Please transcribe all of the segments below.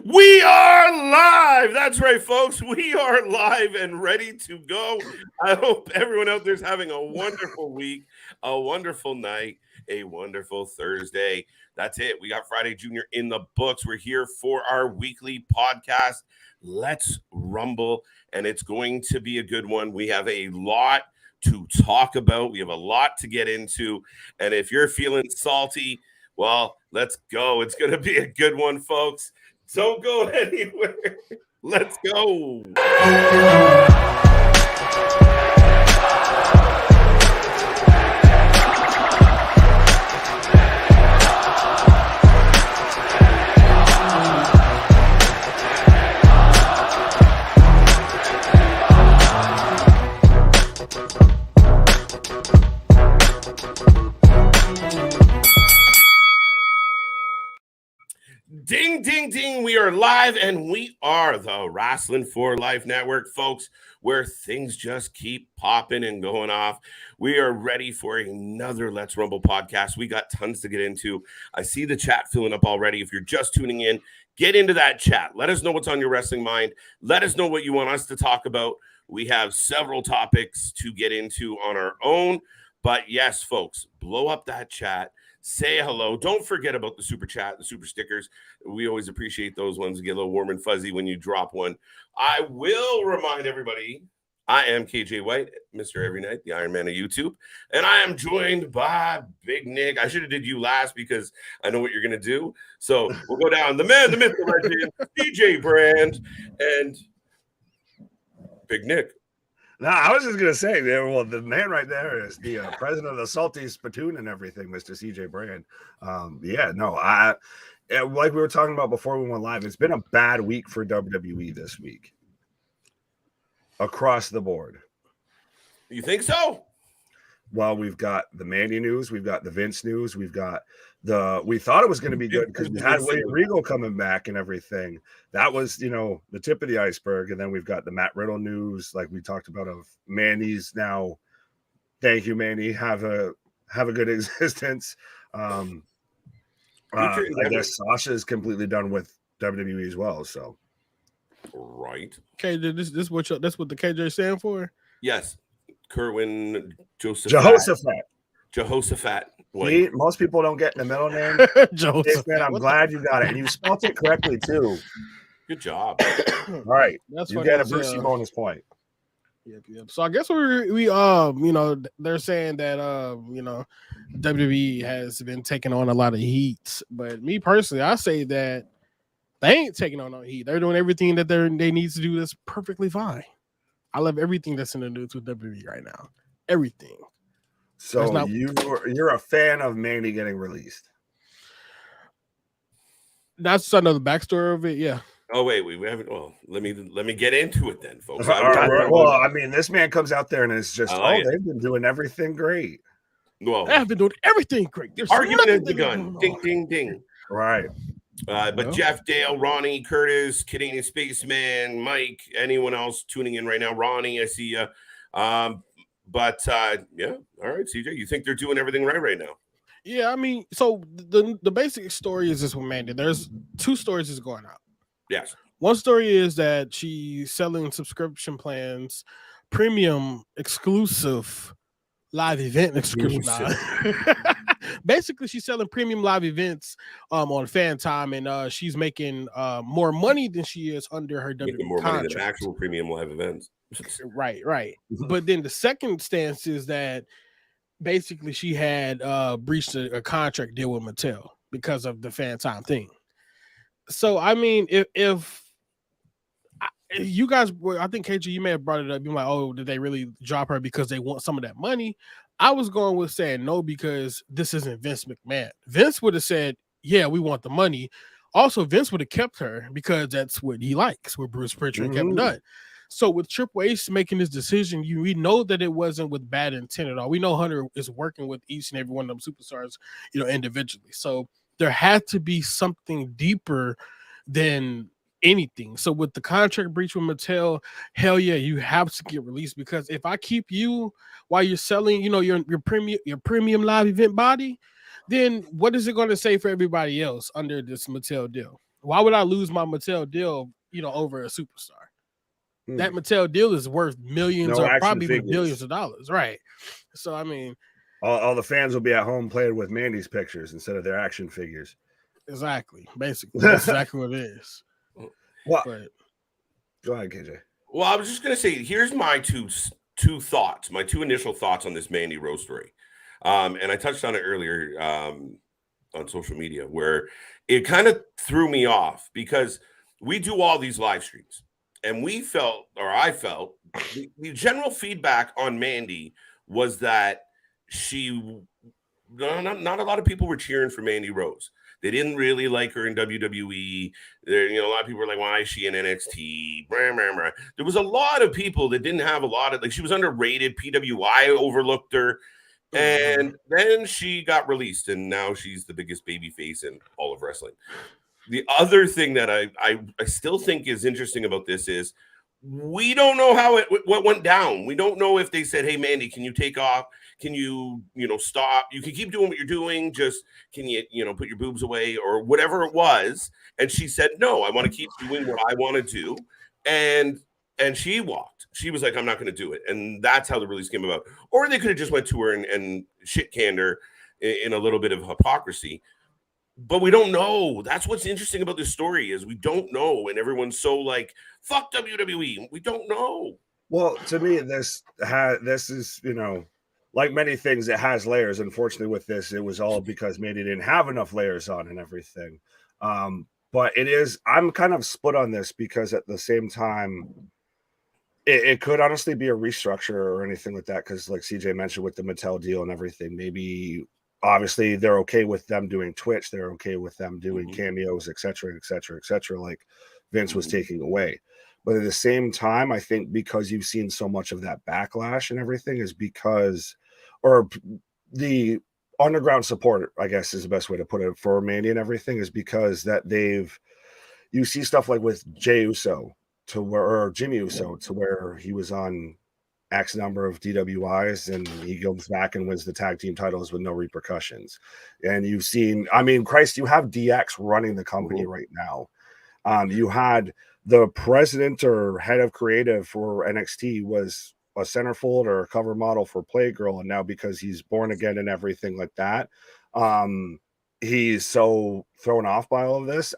We are live. That's right, folks. We are live and ready to go. I hope everyone out there is having a wonderful week, a wonderful night, a wonderful Thursday. That's it. We got Friday Junior in the books. We're here for our weekly podcast. Let's rumble, and it's going to be a good one. We have a lot to talk about. We have a lot to get into, and if you're feeling salty, well, let's go. It's going to be a good one, folks. Don't go anywhere. Let's go. Ding, ding, ding. We are live and we are the Wrasslin for Life Network, folks, where things just keep popping and going off. We are ready for another Let's Rumble podcast. We got tons to get into. I see the chat filling up already. If you're just tuning in, get into that chat. Let us know what's on your wrestling mind. Let us know what you want us to talk about. We have several topics to get into on our own. But yes, folks, blow up that chat. Say hello. Don't forget about the super chat, the super stickers. We always appreciate those ones. Get a little warm and fuzzy when you drop one. I will remind everybody, I am KJ White, Mr. Every Night, the Iron Man of YouTube. And I am joined by Big Nick. I should have did you last because I know what you're going to do. So we'll go down. The man, the myth, the legend, CJ Brand, and Big Nick. No, I was just going to say, well, the man right there is the president of the Salty Spittoon and everything, Mr. CJ Brand. Like we were talking about before we went live, it's been a bad week for WWE this week. Across the board. You think so? Well, we've got the Mandy news. We've got the Vince news. We've got we thought it was going to be good because we had William Regal coming back and everything. That was, the tip of the iceberg. And then we've got the Matt Riddle news, like we talked about, of Mandy's now. Thank you, Mandy. Have a good existence. I guess Sasha is completely done with WWE as well. So, right. KJ, this that's what the KJ stand for? Yes. Kerwin Jehoshaphat. Most people don't get the middle name. Man, I'm glad you got it. And you spelled it correctly, too. Good job. All right. You get a Brucey bonus point. Yep. So I guess we they're saying that WWE has been taking on a lot of heat. But me personally, I say that they ain't taking on no heat. They're doing everything that they need to do that's perfectly fine. I love everything that's in the news with WWE right now. Everything. So you're a fan of Mandy getting released. That's another backstory of it, yeah. Oh wait, we haven't. Well, let me get into it then, folks. This man comes out there and it's just, they've been doing everything great. Well, they have been doing everything great. There's argument at the gun. Ding, ding, ding. Right. But Jeff, Dale, Ronnie, Curtis, Canadian Spaceman, Mike, anyone else tuning in right now? Ronnie, I see you. All right, CJ, you think they're doing everything right now? Yeah, I mean, so the basic story is this with Mandy. There's two stories that's going out. Yes. One story is that she's selling subscription plans, premium exclusive live event exclusive. Basically, she's selling premium live events on fan time, and she's making more money than she is under her WWE more contract. Money than actual premium live events. Right. But then the second stance is that basically she had breached a contract deal with Mattel because of the fan time thing. So I mean, if you guys were, I think KG, you may have brought it up. You're like, oh, did they really drop her because they want some of that money? I was going with saying no, because this isn't Vince McMahon. Vince would have said, yeah, we want the money. Also, Vince would have kept her because that's what he likes with Bruce Prichard and Kevin Dunn. So with Triple H making this decision, we know that it wasn't with bad intent at all. We know Hunter is working with each and every one of them superstars, individually. So there had to be something deeper than anything. So with the contract breach with Mattel, hell yeah, you have to get released, because if I keep you while you're selling, your premium live event body, then what is it going to say for everybody else under this Mattel deal? Why would I lose my Mattel deal, over a superstar? That Mattel deal is worth millions or probably even billions of dollars, right? So I mean, all the fans will be at home playing with Mandy's pictures instead of their action figures. Exactly. Basically, that's exactly what it is. Well, go ahead, KJ. Well, I was just going to say, here's my two thoughts, my two initial thoughts on this Mandy Rose story. And I touched on it earlier on social media, where it kind of threw me off because we do all these live streams, and I felt, the general feedback on Mandy was that not a lot of people were cheering for Mandy Rose. They didn't really like her in WWE. A lot of people were like, why is she in NXT? Blah, blah, blah. There was a lot of people that didn't have a lot of, she was underrated. PWI overlooked her. And then she got released, and now she's the biggest baby face in all of wrestling. The other thing that I still think is interesting about this is we don't know what went down. We don't know if they said, hey, Mandy, can you take off? Can you, stop? You can keep doing what you're doing. Just can you, put your boobs away or whatever it was? And she said, no, I want to keep doing what I want to do. And she walked. She was like, I'm not going to do it. And that's how the release came about. Or they could have just went to her and shit canned her in a little bit of hypocrisy. But we don't know. That's what's interesting about this story is we don't know. And everyone's so like, fuck WWE. We don't know. Well, to me, this is, like many things, it has layers. Unfortunately, with this, it was all because Mandy didn't have enough layers on and everything. But I'm kind of split on this because at the same time, it could honestly be a restructure or anything like that. Because like CJ mentioned with the Mattel deal and everything, maybe obviously they're okay with them doing Twitch. They're okay with them doing cameos, et cetera, like Vince was taking away. But at the same time, I think because you've seen so much of that backlash and everything is because, or the underground support, I guess is the best way to put it for Mandy and everything is because that you see stuff like with Jey Uso or Jimmy Uso to where he was on X number of DWIs and he goes back and wins the tag team titles with no repercussions. And you've seen, Christ, you have DX running the company right now. You had the president or head of creative for NXT was a centerfold or a cover model for Playgirl. And now because he's born again and everything like that, he's so thrown off by all of this.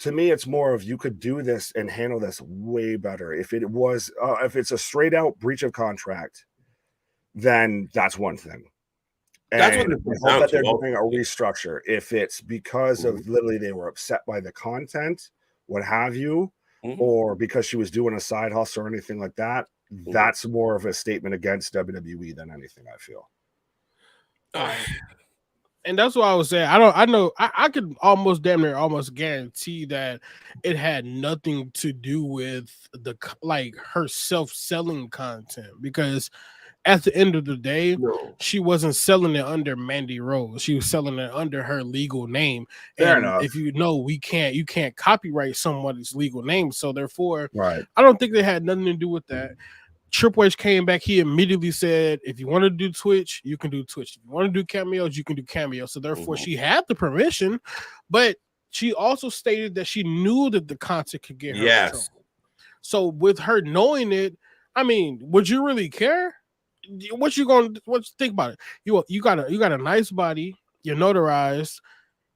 To me, it's more of you could do this and handle this way better. If it's a straight out breach of contract, then that's one thing. And that's what it that they're doing a restructure. If it's because of literally they were upset by the content, what have you, or because she was doing a side hustle or anything like that, that's more of a statement against WWE than anything, I feel. And that's what I was saying. I could almost damn near almost guarantee that it had nothing to do with her self-selling content, because at the end of the day, she wasn't selling it under Mandy Rose. She was selling it under her legal name. Fair enough. If you can't copyright somebody's legal name. So therefore, right. I don't think they had nothing to do with that. Triple H came back. He immediately said, if you want to do Twitch, you can do Twitch. If you want to do cameos, you can do cameos. So therefore, she had the permission, but she also stated that she knew that the content could get her in trouble. So with her knowing it, would you really care? What you think about it? You got a nice body, you're notarized,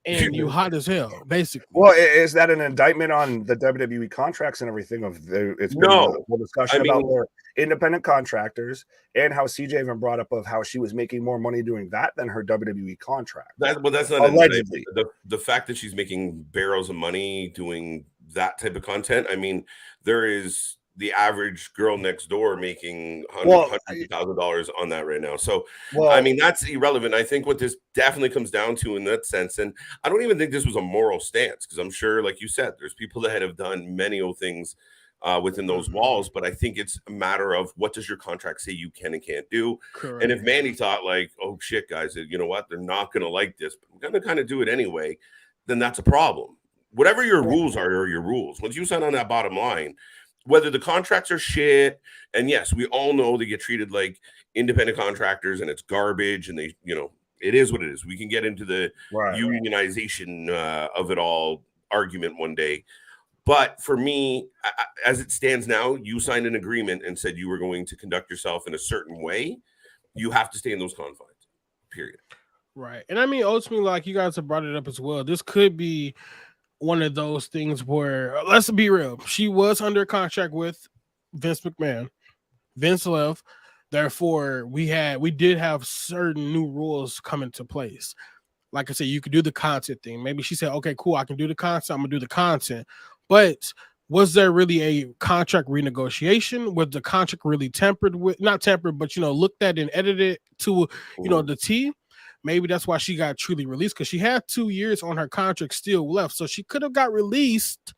and you hot as hell, basically. Well, is that an indictment on the WWE contracts and everything? It's been a whole discussion about their independent contractors and how CJ even brought up of how she was making more money doing that than her WWE contract. That's not allegedly. The fact that she's making barrels of money doing that type of content. There is the average girl next door making $100,000 on that right now. So, that's irrelevant. I think what this definitely comes down to in that sense, and I don't even think this was a moral stance, because I'm sure, like you said, there's people that have done many things within those walls, but I think it's a matter of what does your contract say you can and can't do. Correct. And if Mandy thought like, oh shit, guys, you know what? They're not going to like this, but I'm going to kind of do it anyway, then that's a problem. Whatever your rules are your rules. Once you sign on that bottom line, whether the contracts are shit, and yes, we all know they get treated like independent contractors and it's garbage and they, it is what it is. We can get into the Right. unionization of it all argument one day. But for me, as it stands now, you signed an agreement and said you were going to conduct yourself in a certain way. You have to stay in those confines, period. Right. And I mean, ultimately, like you guys have brought it up as well, this could be one of those things where, let's be real, she was under contract with Vince McMahon. Vince left. Therefore, we did have certain new rules come into place. Like I said, you could do the content thing. Maybe she said, okay, cool, I can do the content. I'm going to do the content. But was there really a contract renegotiation? Was the contract really tempered with, not tempered, but, looked at and edited to, the T? Maybe that's why she got truly released, because she had 2 years on her contract still left. So she could have got released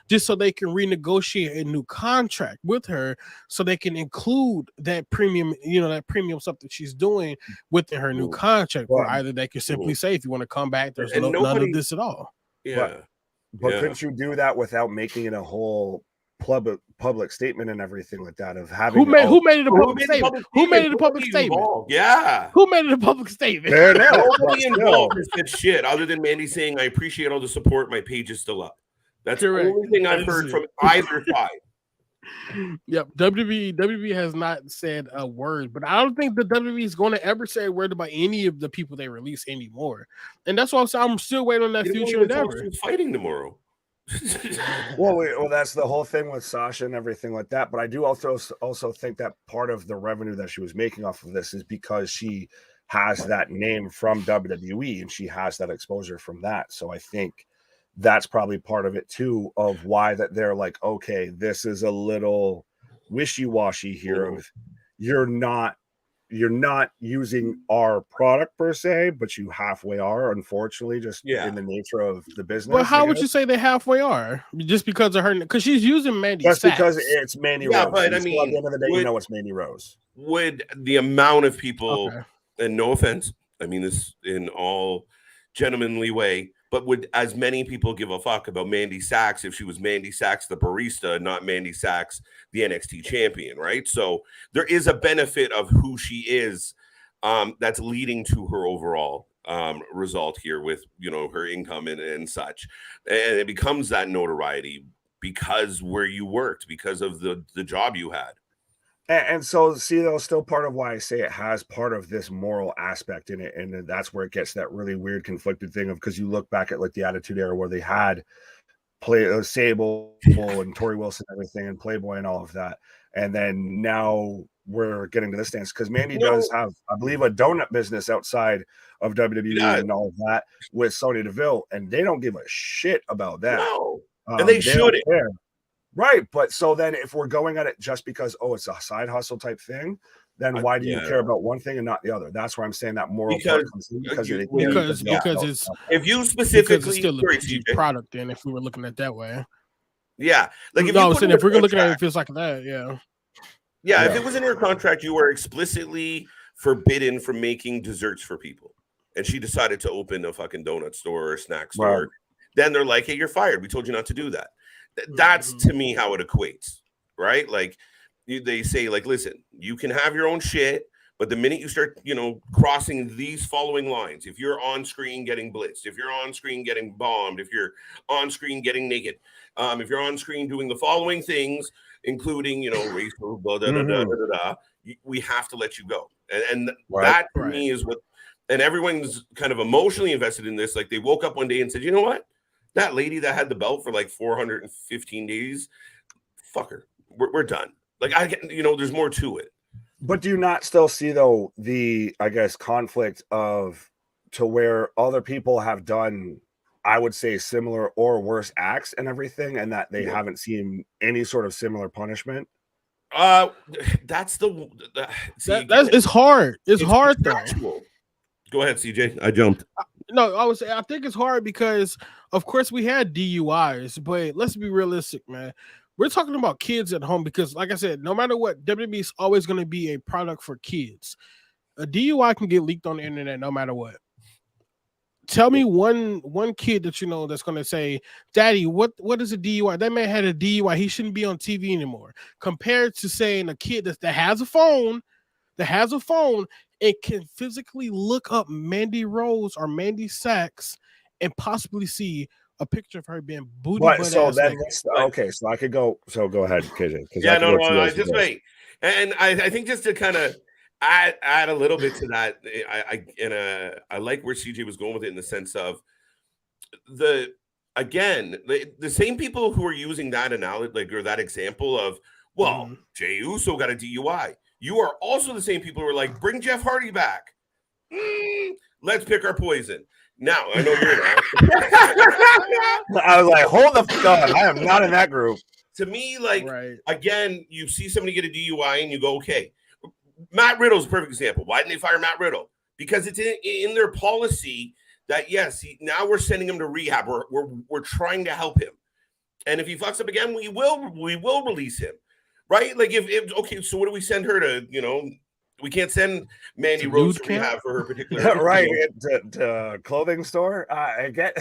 just so they can renegotiate a new contract with her, so they can include that premium, that premium stuff that she's doing within her new contract. Or either they can simply say, if you want to come back, there's none of this at all. Yeah. But couldn't you do that without making it a whole public statement and everything like that? Of having who made it a public statement? Who made it a public statement? Yeah. Who made it a public statement? Nobody involved has said shit other than Mandy saying, I appreciate all the support. My page is still up. That's correct. The only thing I've heard from either side. Yep. WWE has not said a word, but I don't think the WWE is going to ever say a word about any of the people they release anymore. And that's why I'm still waiting on that future endeavor. Fighting tomorrow. well, that's the whole thing with Sasha and everything like that. But I do also think that part of the revenue that she was making off of this is because she has that name from WWE and she has that exposure from that. So I think that's probably part of it too, of why that they're like, okay, this is a little wishy-washy here. Of you're not using our product per se, but you halfway are, unfortunately, just in the nature of the business. Well, how would you say they halfway are? Just because of her, because she's using Mandy. Just because it's Mandy Rose. But I mean, at the end of the day, you know it's Mandy Rose. Would the amount of people, and no offense, I mean this in all gentlemanly way, but would as many people give a fuck about Mandy Sachs if she was Mandy Sachs the barista, not Mandy Sachs the NXT champion, right? So there is a benefit of who she is that's leading to her overall result here with, her income and such. And it becomes that notoriety because where you worked, because of the job you had. And so, see, though, still part of why I say it has part of this moral aspect in it. And that's where it gets that really weird conflicted thing of, because you look back at like the Attitude Era where they had Sable and Tori Wilson and everything and Playboy and all of that. And then now we're getting to this dance because Mandy does have, I believe, a donut business outside of WWE and all of that with Sonya Deville. And they don't give a shit about that. No. And they shouldn't. Right, but so then if we're going at it just because, it's a side hustle type thing, then why do you care about one thing and not the other? That's where I'm saying that moral part comes in because it's if you specifically it's still a cheap product. Then if we were looking at it that way, like if we're looking at it, it feels like that, If it was in her contract, you were explicitly forbidden from making desserts for people, and she decided to open a fucking donut store or a snack store, then they're like, hey, you're fired. We told you not to do that. That's to me how it equates, right? Like they say, like, listen, you can have your own shit, but the minute you start, crossing these following lines, if you're on screen getting blitzed, if you're on screen getting bombed, if you're on screen getting naked, if you're on screen doing the following things, including, racial, blah, blah, blah, blah, blah, blah, we have to let you go. And that to me is what, and everyone's kind of emotionally invested in this. Like they woke up one day and said, you know what? That lady that had the belt for like 415 days, fuck her. We're done. Like there's more to it. But do you not still see though the, I guess, conflict of to where other people have done, I would say, similar or worse acts and everything, and that they haven't seen any sort of similar punishment? That's it's hard. It's hard though. Go ahead, CJ. I jumped. No, I think it's hard because, of course, we had DUIs, but let's be realistic, man. We're talking about kids at home because, like I said, no matter what, WWE is always going to be a product for kids. A DUI can get leaked on the internet no matter what. Tell me one kid that that's going to say, Daddy, what is a DUI? That man had a DUI. He shouldn't be on TV anymore. Compared to saying a kid that has a phone that has a phone and can physically look up Mandy Rose or Mandy Sachs and possibly see a picture of her being booty butt so ass then naked. okay, so I could go. So go ahead, KJ. Yeah, no, I just wait, and I think just to kind of add a little bit to that, I like where CJ was going with it in the sense of the same people who are using that analogy, like, or that example of, well, Jey Uso got a DUI. You are also the same people who are like, bring Jeff Hardy back. Let's pick our poison. Now, I know you're not. I was like, hold the fuck on. I am not in that group. To me, like, again, you see somebody get a DUI and you go, okay. Matt Riddle's a perfect example. Why didn't they fire Matt Riddle? Because it's in their policy that, yes, now we're sending him to rehab. We're trying to help him. And if he fucks up again, we will release him. Right? Like, if okay, so what do we send her to, we can't send Mandy Rose to rehab for her particular right to clothing store. I get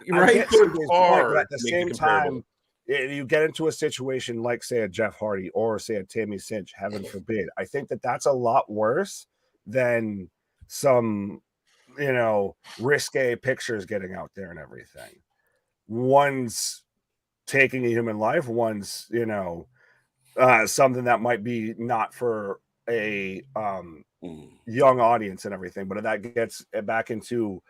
right, I get point, but at the same time, you get into a situation like, say, a Jeff Hardy or say a Tammy Cinch, heaven forbid. I think that's a lot worse than some risque pictures getting out there and everything. One's taking a human life, one's something that might be not for a young audience and everything, but that gets back into,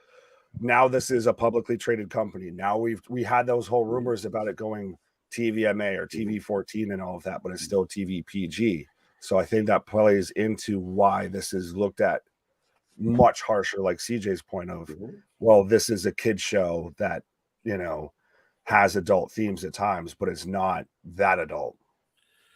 now this is a publicly traded company. Now we had those whole rumors about it going TVMA or TV-14 and all of that, but it's still TV PG. So I think that plays into why this is looked at much harsher, like CJ's point of, well, this is a kid show that has adult themes at times, but it's not that adult.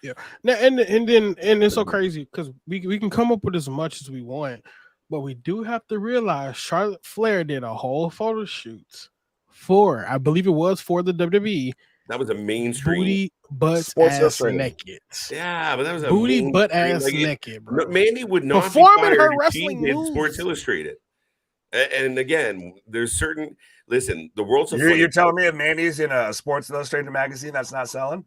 Yeah, now, and it's so crazy because we can come up with as much as we want, but we do have to realize Charlotte Flair did a whole photo shoot for, I believe it was for the WWE. That was a mainstream booty butt ass naked. Yeah, but that was a booty butt ass naked, bro. Mandy would not performing be her wrestling moves. Sports Illustrated. And again, there's certain. Listen, the world's. You're telling me if Mandy's in a Sports Illustrated magazine, that's not selling?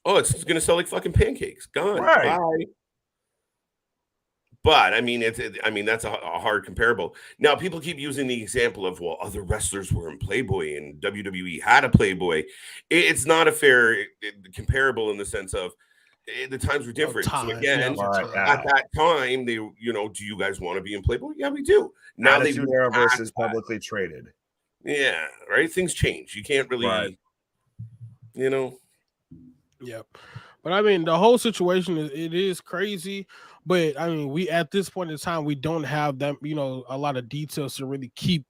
Oh, it's going to sell like fucking pancakes. Gone. Right. Bye. But I mean, that's a hard comparable. Now, people keep using the example of, well, other wrestlers were in Playboy and WWE had a Playboy. It's not a fair comparable in the sense of the times were different. So again, at that time, they, do you guys want to be in Playboy? Yeah, we do. Now Attitude Era versus publicly traded. Yeah, right. Things change. You can't really, Yep. But I mean, the whole situation is crazy. But I mean, we at this point in time, we don't have them, a lot of details to really keep,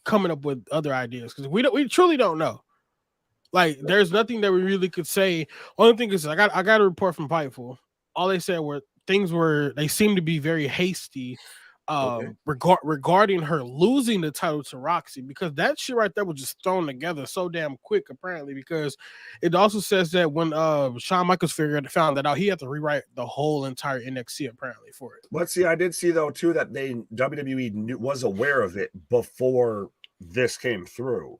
coming up with other ideas because we truly don't know. Like, there's nothing that we really could say. Only thing is, I got a report from Fightful. All they said were they seemed to be very hasty. Regarding her losing the title to Roxy, because that shit right there was just thrown together so damn quick, apparently, because it also says that when Shawn Michaels found that out, he had to rewrite the whole entire NXT apparently for it. But see, I did see though too that WWE was aware of it before this came through.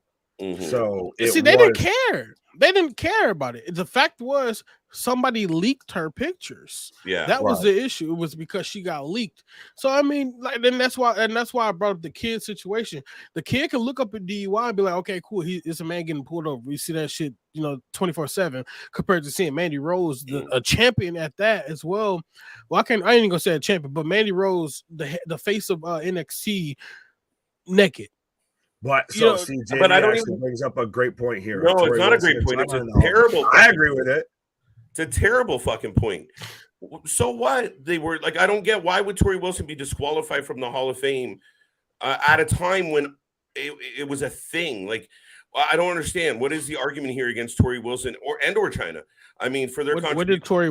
So they didn't care. They didn't care about it. The fact was somebody leaked her pictures. Yeah, that was the issue. It was because she got leaked. So I mean, like, then that's why I brought up the kid situation. The kid can look up a DUI and be like, okay, cool. It's a man getting pulled over. You see that shit, 24/7, compared to seeing Mandy Rose, a champion at that as well. Well, I ain't even gonna say a champion, but Mandy Rose, the face of NXT, naked. But CJ, but I don't even brings up a great point here. No, it's not a great point. It's a terrible. I agree with it. It's a terrible fucking point. So what? They were like, I don't get, why would Tori Wilson be disqualified from the Hall of Fame at a time when it was a thing? Like, I don't understand. What is the argument here against Tori Wilson or China? I mean, for their what did Tori?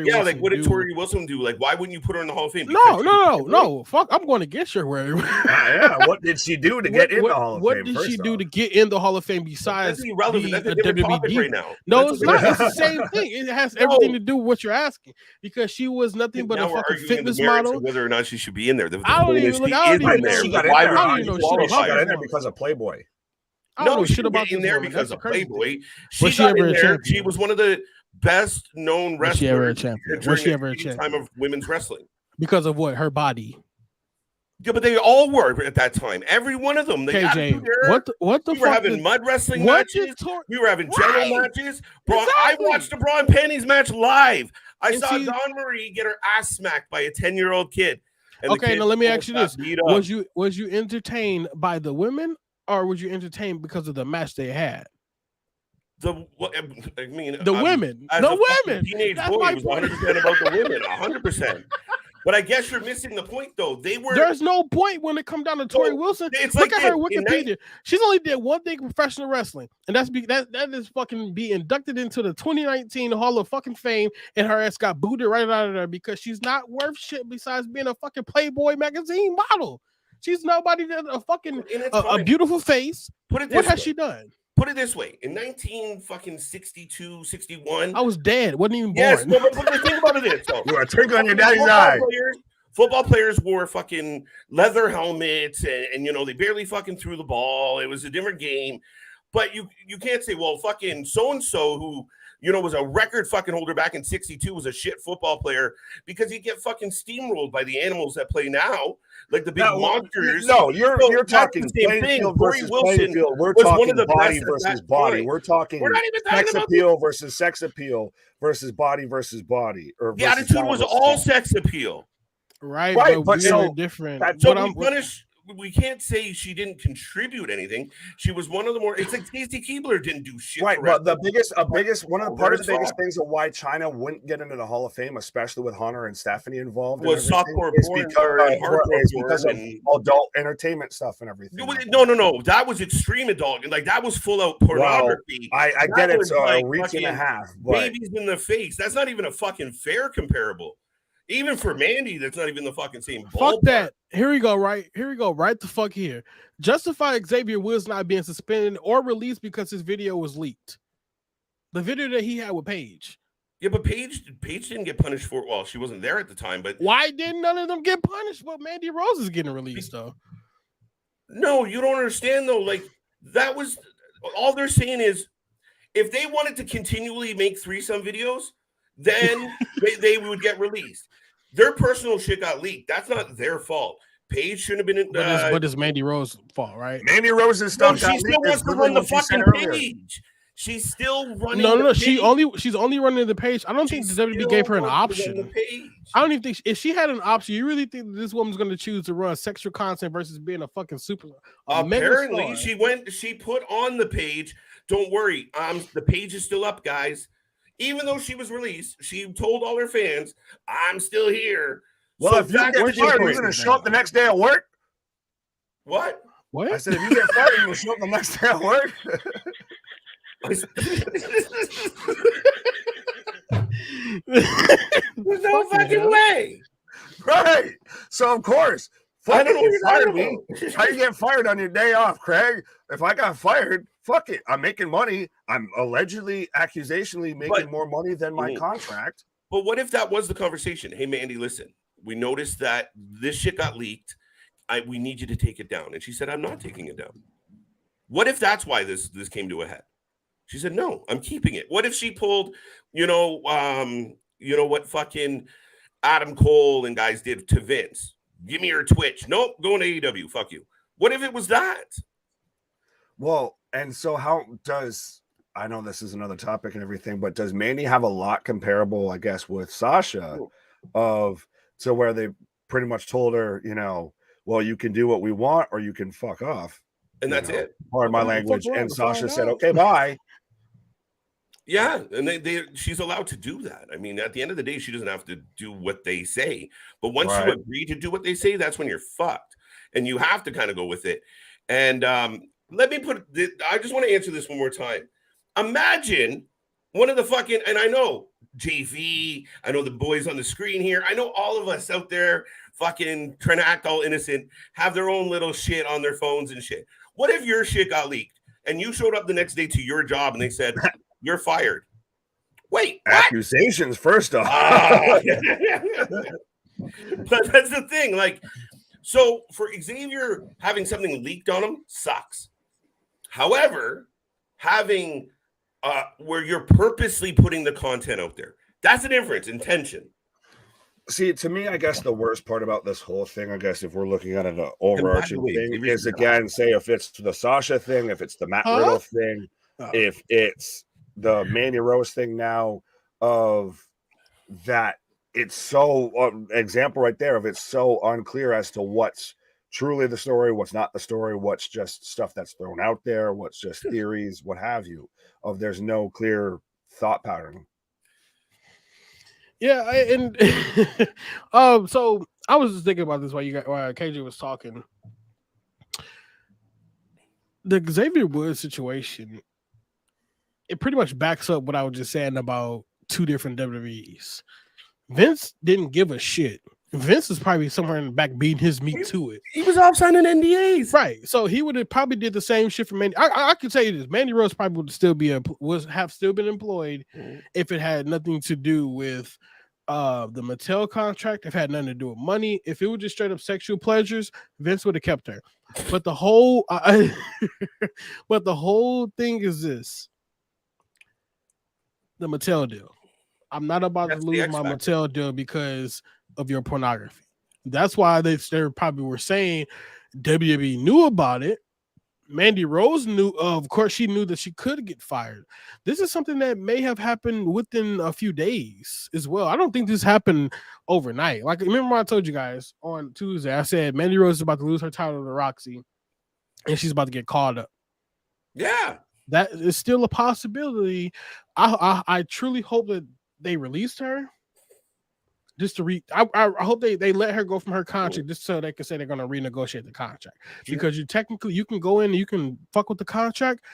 Yeah, like, what did Tori Wilson do? Like, why wouldn't you put her in the Hall of Fame? No. Fuck, I'm going against her. Yeah, what did she do to get in the Hall of Fame? What did she do to get in the Hall of Fame besides being relevant? That's a different topic right now. No, it's not. It's the same thing. It has everything to do with what you're asking, because she was nothing but a fucking fitness model. Whether or not she should be in there, I don't even know. She got in there because of Playboy. No, she got in there because of Playboy. She got in there. She was one of the best known Was she ever wrestler a champion? during Was she the ever a time champion? of women's wrestling. Because of what? Her body. Yeah, but they all were at that time. Every one of them. They got KJ, what the we were fuck having did- mud wrestling what matches. did Tor- We were having Right. general matches. Bro, I Exactly. watched the Bra and Panties match live. I And saw see- Dawn Marie get her ass smacked by a 10-year-old kid. And the Okay, kid now let me almost ask you got this: beat up. was you entertained by the women, or was you entertained because of the match they had? I mean, The women, as the a fucking women. teenage That's boy, my it was point. 100% about the women, 100%. But I guess you're missing the point, though. They were. There's no point when it comes down to Tori So, Wilson. it's Look like at her this, in Wikipedia. She's only did one thing in professional wrestling, and that is fucking be inducted into the 2019 Hall of fucking Fame, and her ass got booted right out of there because she's not worth shit besides being a fucking Playboy magazine model. She's nobody that a fucking And it's a fine. beautiful face. Put it this What has way. she done? Put it this way. In 1962, 61. I was dead. Wasn't even born. Yes, but the thing about it is, though. You got a twinkle in your daddy's Football eye. Football players wore fucking leather helmets and they barely fucking threw the ball. It was a different game. But you can't say, well, fucking so-and-so who, was a record fucking holder back in 62 was a shit football player because he'd get fucking steamrolled by the animals that play now, like the big monsters. No, you're talking the same playing thing. field Corey versus Wilson playing field. We're was one talking of the body best at versus that body. point. We're talking We're not even talking sex about appeal versus sex appeal versus body versus body. Or the versus attitude body was versus all body. sex appeal. Right, Right, but but we so were different. So What I'm- we can't say she didn't contribute anything. She was one of the more. It's like Stacey Keebler didn't do shit. Right, for but the wrestling. one of the part of the biggest things of why China wouldn't get into the Hall of Fame, especially with Hunter and Stephanie involved, Was and everything, softcore is porn because, or hardcore is because porn of and- adult entertainment stuff and everything. No. That was extreme adult. Like that was full out pornography. I get That it's was a like reach and a fucking half, but babies in the face. That's not even a fucking fair comparable. Even for Mandy, that's not even the fucking same. Fuck ballpark. that. Here we go. Right the fuck here. Justify Xavier Woods not being suspended or released because his video was leaked. The video that he had with Paige. Yeah, but Paige didn't get punished for. Well, she wasn't there at the time, but Why didn't none of them get punished? But Mandy Rose is getting released though. no, you don't understand though. Like that was all they're saying is if they wanted to continually make threesome videos, then they would get released. Their personal shit got leaked. That's not their fault. Paige shouldn't have been. But it's Mandy Rose's fault, right? Mandy Rose's stuff. No, she still wants to run the fucking page. She's still running. No. the She's only running the page. I don't think the WWE gave her an option. I don't even think if she had an option. You really think this woman's going to choose to run sexual content versus being a fucking super? Apparently, she put on the page. Don't worry, the page is still up, guys. Even though she was released, she told all her fans, "I'm still here." Well, so if you get fired, you're going to show up the next day at work. What? I said, if you get fired, you're going to show up the next day at work. There's no fucking way. Right. So, of course, I don't know what you you're fired talking me. about. How you get fired on your day off, Craig? If I got fired, fuck it. I'm making money. I'm allegedly, accusationally making more money than my contract. But what if that was the conversation? Hey, Mandy, listen, we noticed that this shit got leaked. We need you to take it down. And she said, I'm not taking it down. What if that's why this came to a head? She said, no, I'm keeping it. What if she pulled, what fucking Adam Cole and guys did to Vince? Give me your Twitch. Nope, going to AEW. Fuck you. What if it was that? Well, and so how does, I know this is another topic and everything, but does Mandy have a lot comparable, I guess, with Sasha to where they pretty much told her, well, you can do what we want or you can fuck off. And that's it. Pardon my language. And Sasha said, okay, bye. Yeah, and she's allowed to do that. I mean, at the end of the day, she doesn't have to do what they say. But once you agree to do what they say, that's when you're fucked. And you have to kind of go with it. And let me I just want to answer this one more time. Imagine one of the fucking, and I know JV, I know the boys on the screen here, I know all of us out there fucking trying to act all innocent, have their own little shit on their phones and shit. What if your shit got leaked and you showed up the next day to your job and they said, you're fired? Wait, what? Accusations first off. But that's the thing. Like, so for Xavier, having something leaked on him sucks. However, having where you're purposely putting the content out there. That's the difference. Intention. See, to me, I guess the worst part about this whole thing, I guess, if we're looking at an overarching thing, is again, say if it's the Sasha thing, if it's the Matt Riddle thing, if it's the Mandy Rose thing now, of that, it's so example right there of it's so unclear as to what's truly the story, what's not the story, what's just stuff that's thrown out there, what's just theories, what have you. Of there's no clear thought pattern. Yeah, and so I was just thinking about this while KJ was talking. The Xavier Woods situation, it pretty much backs up what I was just saying about two different WWEs. Vince didn't give a shit. Vince is probably somewhere in the back beating his meat to it. He was off signing NDAs, right? So he would have probably did the same shit for Mandy. I can tell you this: Mandy Rose probably would still be have still been employed if it had nothing to do with the Mattel contract. If it had nothing to do with money, if it was just straight up sexual pleasures, Vince would have kept her. But the whole, but the whole thing is this: the Mattel deal. I'm not about to lose my Mattel deal because of your pornography. That's why they probably were saying WWE knew about it. Mandy Rose knew, of course, she knew that she could get fired. This is something that may have happened within a few days as well. I don't think this happened overnight. Like, remember when I told you guys on Tuesday, I said Mandy Rose is about to lose her title to Roxy and she's about to get called up. Yeah. That is still a possibility. I truly hope that they released her. Just to I hope they let her go from her contract just so they can say they're going to renegotiate the contract. Because you can go in and you can fuck with the contract,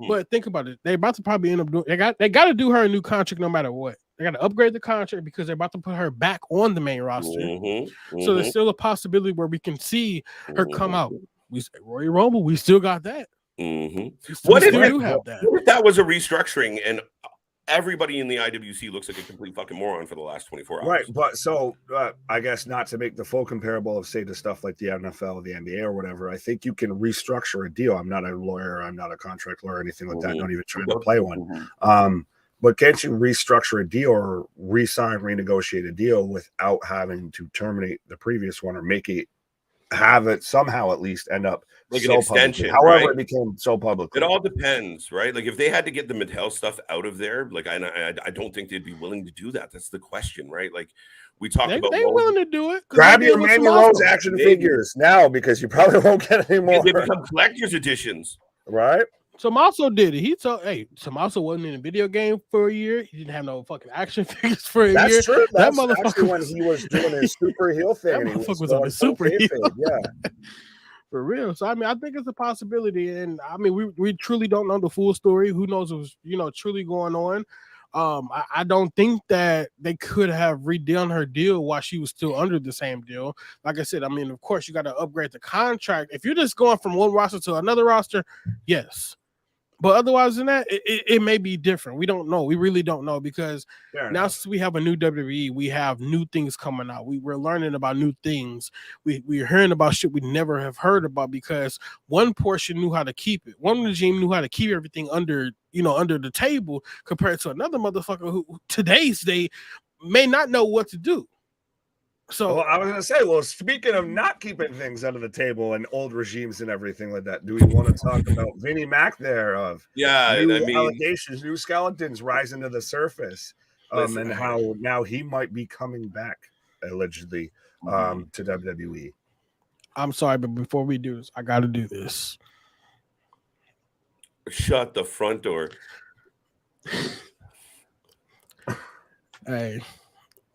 but think about it. They're about to probably end up doing they got to do her a new contract no matter what. They got to upgrade the contract because they're about to put her back on the main roster. So there's still a possibility where we can see her come out. We say Royal Rumble, we still got that. What if that was a restructuring and everybody in the IWC looks like a complete fucking moron for the last 24 hours? Right, but so I guess not to make the full comparable of, say, to stuff like the NFL, the NBA, or whatever, I think you can restructure a deal. I'm not a lawyer, I'm not a contract lawyer or anything like that, not even trying to play one. But can't you restructure a deal or re-sign, renegotiate a deal without having to terminate the previous one or make it have it somehow at least end up like an extension? However, it became so public. It all depends, right? Like if they had to get the Mattel stuff out of there, like I don't think they'd be willing to do that. That's the question, right? Like we talked about, they're willing to do it. Grab your Mandy Rose action figures now because you probably won't get any more. They become collector's editions, right? Tommaso did it. He told, Tommaso wasn't in a video game for a year. He didn't have no fucking action figures for a year. That's true. That motherfucker when he was doing his super heel thing. That motherfucker was on his super heel. Yeah. For real. So I mean, I think it's a possibility. And I mean, we truly don't know the full story. Who knows what's truly going on. I don't think that they could have redone her deal while she was still under the same deal. Like I said, I mean, of course, you got to upgrade the contract. If you're just going from one roster to another roster, yes. But otherwise than that, it may be different. We don't know. We really don't know because now since we have a new WWE, we have new things coming out. We're learning about new things. We're hearing about shit we never have heard about because one portion knew how to keep it. One regime knew how to keep everything under the table compared to another motherfucker who today's day may not know what to do. So I was gonna say, speaking of not keeping things under the table and old regimes and everything like that, do we want to talk about Vinnie Mac there of allegations, new skeletons rising to the surface, and how now he might be coming back allegedly to WWE? I'm sorry, but before we do this, I got to do this. Shut the front door. Hey.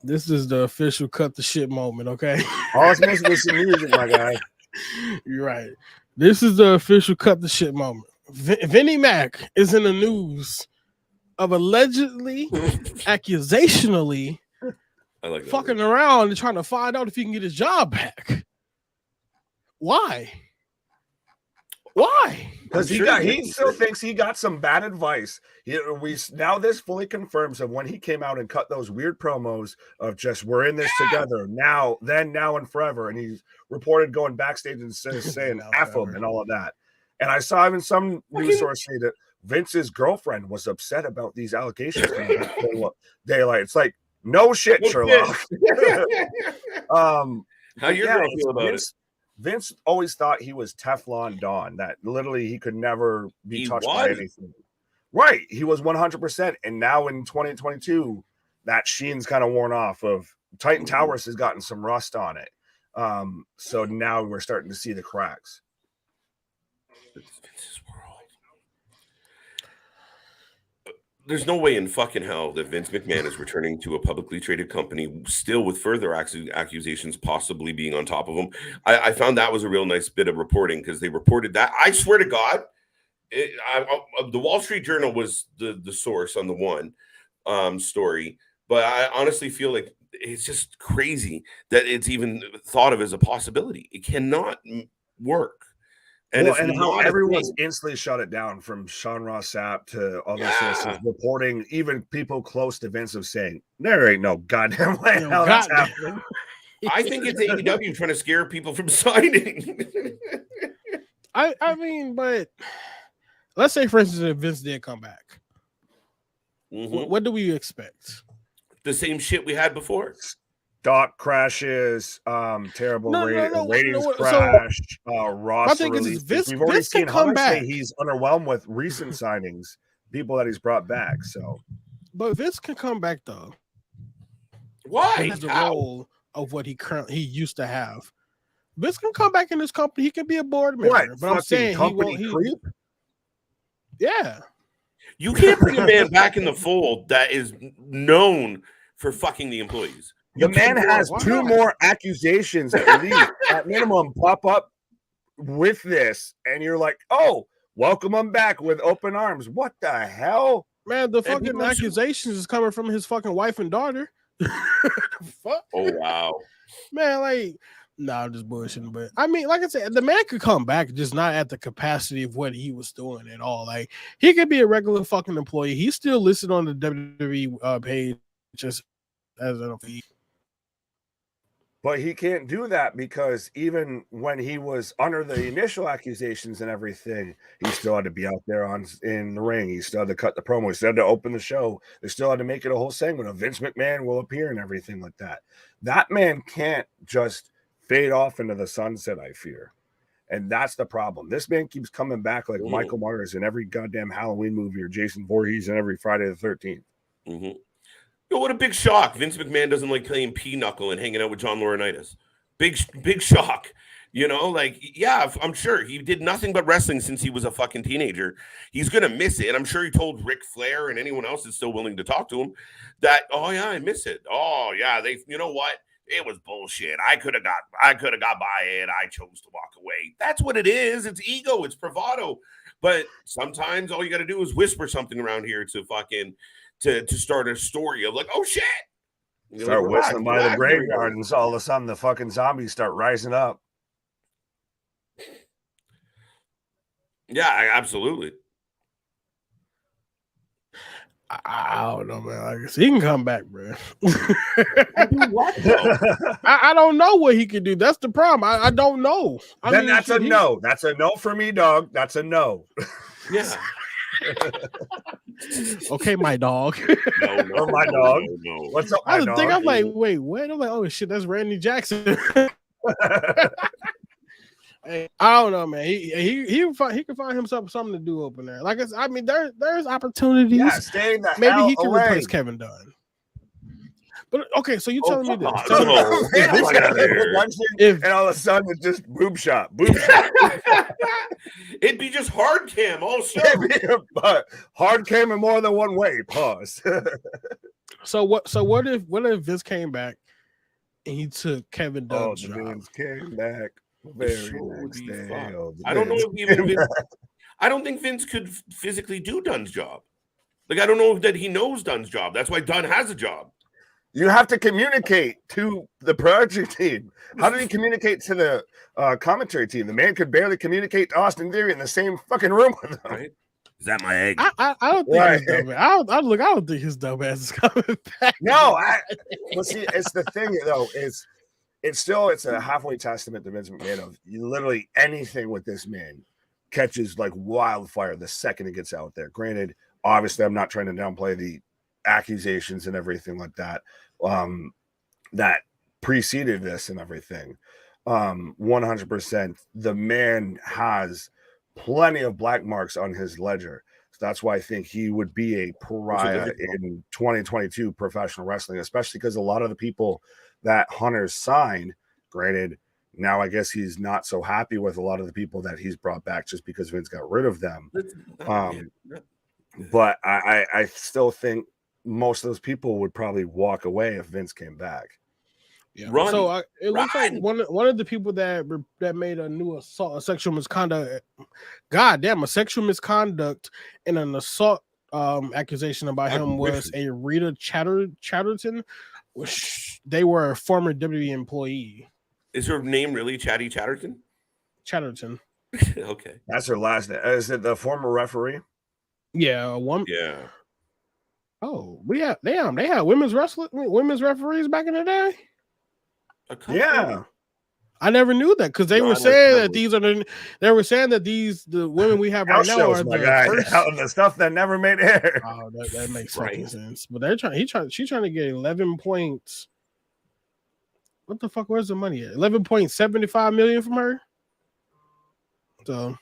This is the official cut the shit moment, okay? Oh, it's supposed to be some music, my guy. You're right. This is the official cut the shit moment. Vinnie Mac is in the news of allegedly, accusationally fucking around and trying to find out if he can get his job back. Why? Because he still thinks he got some bad advice. Now this fully confirms that when he came out and cut those weird promos of just we're in this together now and forever, and he's reported going backstage and saying F him and all of that. And I saw even some news source say that Vince's girlfriend was upset about these allegations. Daylight. It's like, no shit, Sherlock. How your girl feel about it? Vince always thought he was Teflon Don, that literally he could never be touched by anything. Right. He was 100%. And now in 2022, that sheen's kind of worn off of Titan Towers has gotten some rust on it. So now we're starting to see the cracks. Vince's world. There's no way in fucking hell that Vince McMahon is returning to a publicly traded company still with further accusations possibly being on top of him. I found that was a real nice bit of reporting because they reported that. I swear to God, the Wall Street Journal was the source on the one story, but I honestly feel like it's just crazy that it's even thought of as a possibility. It cannot work. And, and how everyone's instantly shut it down, from Sean Ross Sapp to other sources reporting, even people close to Vince of saying, there ain't no goddamn way how that's happening. I think it's AEW trying to scare people from signing. I mean, but let's say, for instance, if Vince did come back, what do we expect? The same shit we had before. Stock crashes, terrible ratings crash, roster release. We've already seen Hunter say he's underwhelmed with recent signings, people that he's brought back. So, but Vince can come back though. Why? He's the role of what he used to have. Vince can come back in this company. He can be a board member. What? But I'm saying company creep. Yeah, you can't bring a man back in the fold that is known for fucking the employees. The man has two more accusations at least, at minimum, pop up with this, and you're like, oh, welcome him back with open arms. What the hell? Man, the fucking accusations is coming from his fucking wife and daughter. Fuck. Oh, wow. Man, like, nah, I'm just bullshitting. But I mean, like I said, the man could come back, just not at the capacity of what he was doing at all. Like, he could be a regular fucking employee. He's still listed on the WWE page just as an employee. But he can't do that because even when he was under the initial accusations and everything, he still had to be out there in the ring. He still had to cut the promo. He still had to open the show. They still had to make it a whole segment of Vince McMahon will appear and everything like that. That man can't just fade off into the sunset, I fear. And that's the problem. This man keeps coming back like Michael Myers in every goddamn Halloween movie, or Jason Voorhees in every Friday the 13th. Mm-hmm. Yo, what a big shock. Vince McMahon doesn't like playing pinochle and hanging out with John Laurinaitis. Big shock. You know, like, yeah, I'm sure he did nothing but wrestling since he was a fucking teenager. He's going to miss it. And I'm sure he told Ric Flair and anyone else that's still willing to talk to him that, oh, yeah, I miss it. Oh, yeah, you know what? It was bullshit. I could have got by it. I chose to walk away. That's what it is. It's ego. It's bravado. But sometimes all you got to do is whisper something around here to fucking to start a story of like, oh shit. Start whistling by the graveyard, and all of a sudden the fucking zombies start rising up. Yeah, absolutely. I don't know, man. I guess he can come back, bro. I don't know what he can do. That's the problem. I don't know. Then that's a no. That's a no for me, dog. That's a no. Yeah. Okay, my dog. No, my dog. No. What's up, my dog? I'm like, wait, what? I'm like, oh shit, that's Randy Jackson. Hey, I don't know, man. He can find himself something to do open there. Like I mean, there's opportunities. Yeah, stay the maybe hell he can away. replace Kevin Dunn. But okay, so you telling me this? And all of a sudden it's just boob shot. It'd be just hard cam also. But hard cam in more than one way. Pause. So what if Vince came back and he took Kevin Dunn's job? Vince came back very next day. I don't know if even Vince, I don't think Vince could physically do Dunn's job. Like, I don't know that he knows Dunn's job. That's why Dunn has a job. You have to communicate to the production team. How did he communicate to the commentary team? The man could barely communicate to Austin Theory in the same fucking room with him. Right? Is that my egg? I don't think his dumb ass. I don't think his dumb ass is coming back. No, well, see, it's the thing though. It's a halfway testament to Vince McMahon of literally anything with this man. catches like wildfire the second it gets out there. Granted, obviously, I'm not trying to downplay the accusations and everything like that that preceded this and everything. 100%. The man has plenty of black marks on his ledger. So that's why I think he would be a pariah in 2022 professional wrestling, especially because a lot of the people that Hunter's signed, granted, now I guess he's not so happy with a lot of the people that he's brought back just because Vince got rid of them. But I still think most of those people would probably walk away if Vince came back. Yeah. So it looks like one of the people that made a new assault, a sexual misconduct, a sexual misconduct and an assault accusation about him was a Rita Chatterton. They were a former WWE employee. Is her name really Chatty Chatterton? Chatterton. Okay. That's her last name. Is it the former referee? Yeah, Yeah. Oh, they had women's referees back in the day. Yeah. I never knew that because they were saying that the women we have right now are the stuff that never made air. Oh, that makes fucking sense. But she's trying to get 11 points. What the fuck? Where's the money at? 11.75 million from her. So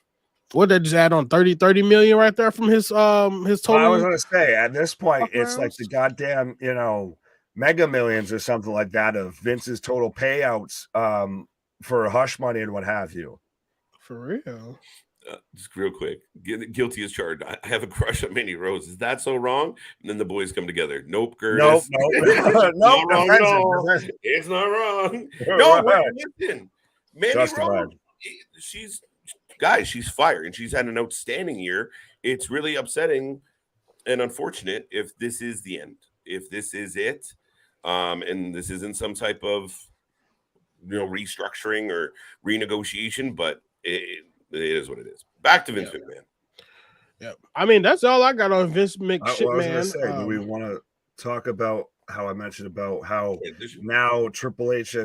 what they just add on 30 million right there from his total. I was gonna say at this point it's like the goddamn Mega Millions or something like that of Vince's total payouts for hush money and what have you. For real. Just real quick, guilty as charged. I have a crush on Mandy Rose. Is that so wrong? And then the boys come together. Nope, Curtis. Nope. Not wrong at all. It's not wrong. No, listen. Mandy Rose, she's fire, and she's had an outstanding year. It's really upsetting and unfortunate if this is the end. If this is it, and this isn't some type of restructuring or renegotiation, but it is what it is. Back to Vince McMahon. Yeah, I mean that's all I got on Vince McMahon. Do we want to talk about how I mentioned about how now Triple H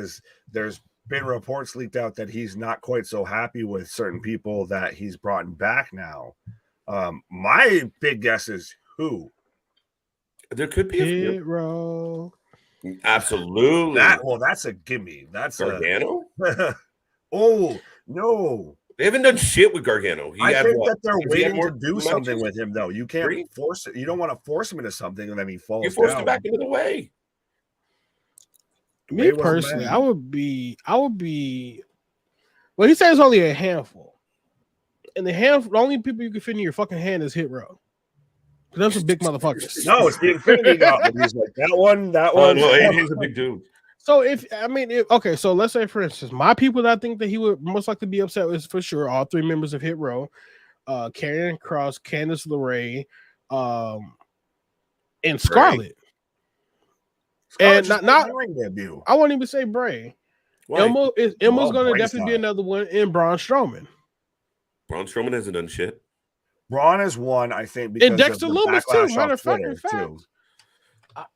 there's been reports leaked out that he's not quite so happy with certain people that he's brought back now. My big guess is who. There could be Hit Row. Absolutely. That's a gimme. That's Gargano. Oh no. They haven't done shit with Gargano. I think that they're waiting to do something with him, though. You can't force it. You don't want to force him into something, and then he falls. You forced him back into the way. Me personally, I would be. Well, he says only a handful, and the only people you can fit in your fucking hand is Hit Row. That's a big motherfucker. No, it's the Infinity Gauntlet. He's like that one. Well, he's a big dude. So so let's say for instance, my people that I think that he would most likely be upset with for sure all three members of Hit Row, Karrion Kross, Candice LeRae, and Scarlett. And not I won't even say Bray. Emma's going to definitely be another one, and Braun Strowman. Braun Strowman hasn't done shit. Braun is one, I think, because and Dexter Lumis too. Matter of fact,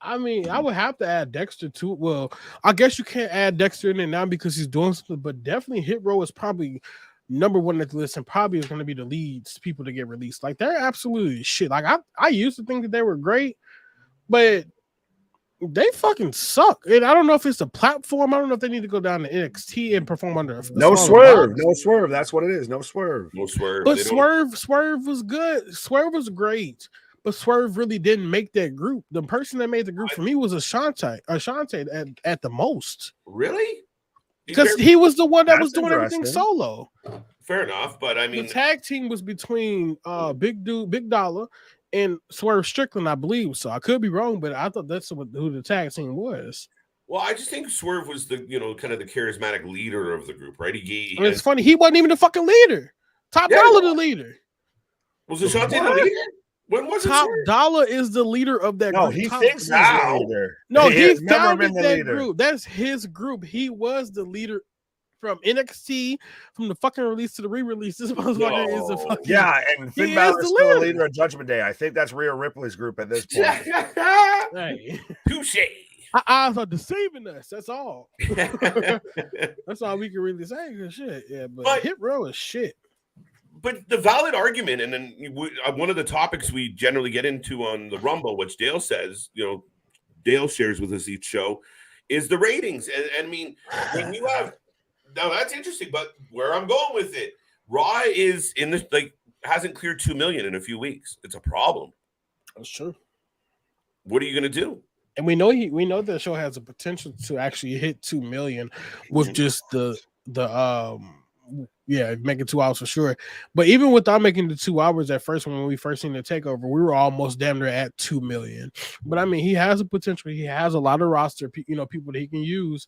I mean, I would have to add Dexter too. Well, I guess you can't add Dexter in there now because he's doing something, but definitely Hit Row is probably number one at the list and probably is going to be the leads people to get released. Like they're absolutely shit. Like I used to think that they were great, but they fucking suck. And I don't know if it's the platform. I don't know if they need to go down to NXT and perform under no swerve. No swerve. That's what it is. No swerve. No swerve. But Swerve was good. Swerve was great. But Swerve really didn't make that group. The person that made the group for me was Ashante at the most. Really? Because he was the one that was doing everything solo. Fair enough, but I mean, the tag team was between Big Dollar and Swerve Strickland, I believe. So I could be wrong, but I thought that's who the tag team was. Well, I just think Swerve was the kind of the charismatic leader of the group, right? It's funny, he wasn't even the fucking leader. Top Dollar the leader. Was Ashante the leader? When was Top Dollar is the leader of that group. No, he thinks he's the leader. No, he founded that group. That's his group. He was the leader from NXT, from the fucking release to the re-release. This motherfucker is the fucking and Finn Balor is still the leader of Judgment Day. I think that's Rhea Ripley's group at this point. Hey, touche. I thought deceiving us. That's all. That's all we can really say. Shit, yeah, but Hit Row is shit. But the valid argument, and then one of the topics we generally get into on the Rumble, which Dale says, Dale shares with us each show, is the ratings. And I mean, when you have now that's interesting, but where I'm going with it, Raw is in this hasn't cleared 2 million in a few weeks. It's a problem. That's true. What are you going to do? And we know the show has a potential to actually hit 2 million with just making 2 hours for sure. But even without making the 2 hours at first, when we first seen the takeover, we were almost damn near at 2 million. But I mean, he has a potential. He has a lot of roster, people that he can use.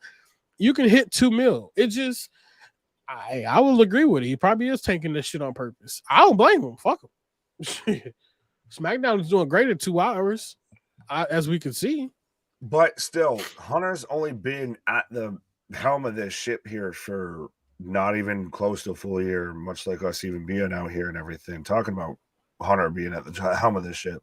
You can hit 2 mil. It just, I will agree with it. He probably is taking this shit on purpose. I don't blame him. Fuck him. SmackDown is doing great at 2 hours, as we can see. But still, Hunter's only been at the helm of this ship here for not even close to a full year, much like us even being out here and everything. Talking about Hunter being at the helm of this ship.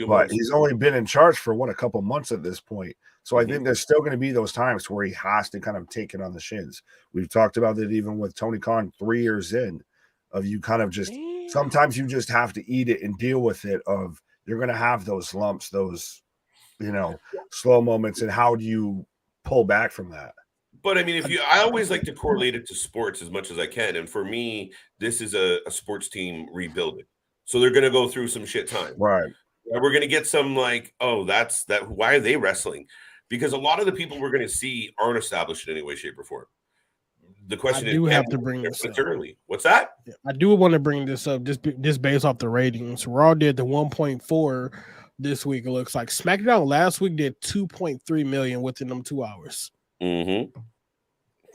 But he's only been in charge for a couple months at this point. So I think there's still going to be those times where he has to kind of take it on the shins. We've talked about it even with Tony Khan 3 years in, of you kind of just sometimes you just have to eat it and deal with it. Of you're going to have those lumps, those slow moments, and how do you pull back from that? But I mean, I always like to correlate it to sports as much as I can. And for me, this is a sports team rebuilding. So they're going to go through some shit time. Right. We're going to get some that's that. Why are they wrestling? Because a lot of the people we're going to see aren't established in any way, shape, or form. The question is, have to bring this up early. What's that? I do want to bring this up just based off the ratings. Raw did the 1.4 this week. It looks like SmackDown last week did 2.3 million within them 2 hours. Mm-hmm.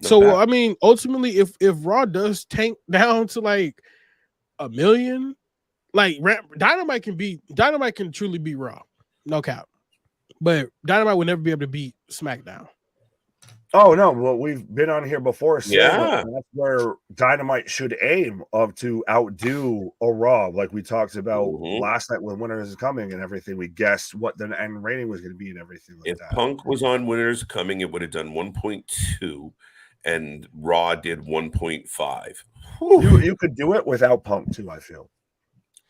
So I mean, ultimately, if Raw does tank down to like 1 million, like Dynamite can truly beat Raw, no cap. But Dynamite would never be able to beat SmackDown. Oh no! Well, we've been on here before saying that's where Dynamite should aim to outdo a Raw, like we talked about last night when Winners is Coming and everything. We guessed what the end rating was going to be and everything. Like if that. Punk was on Winners Coming, it would have done 1.2, and Raw did 1.5. You could do it without Punk too. I feel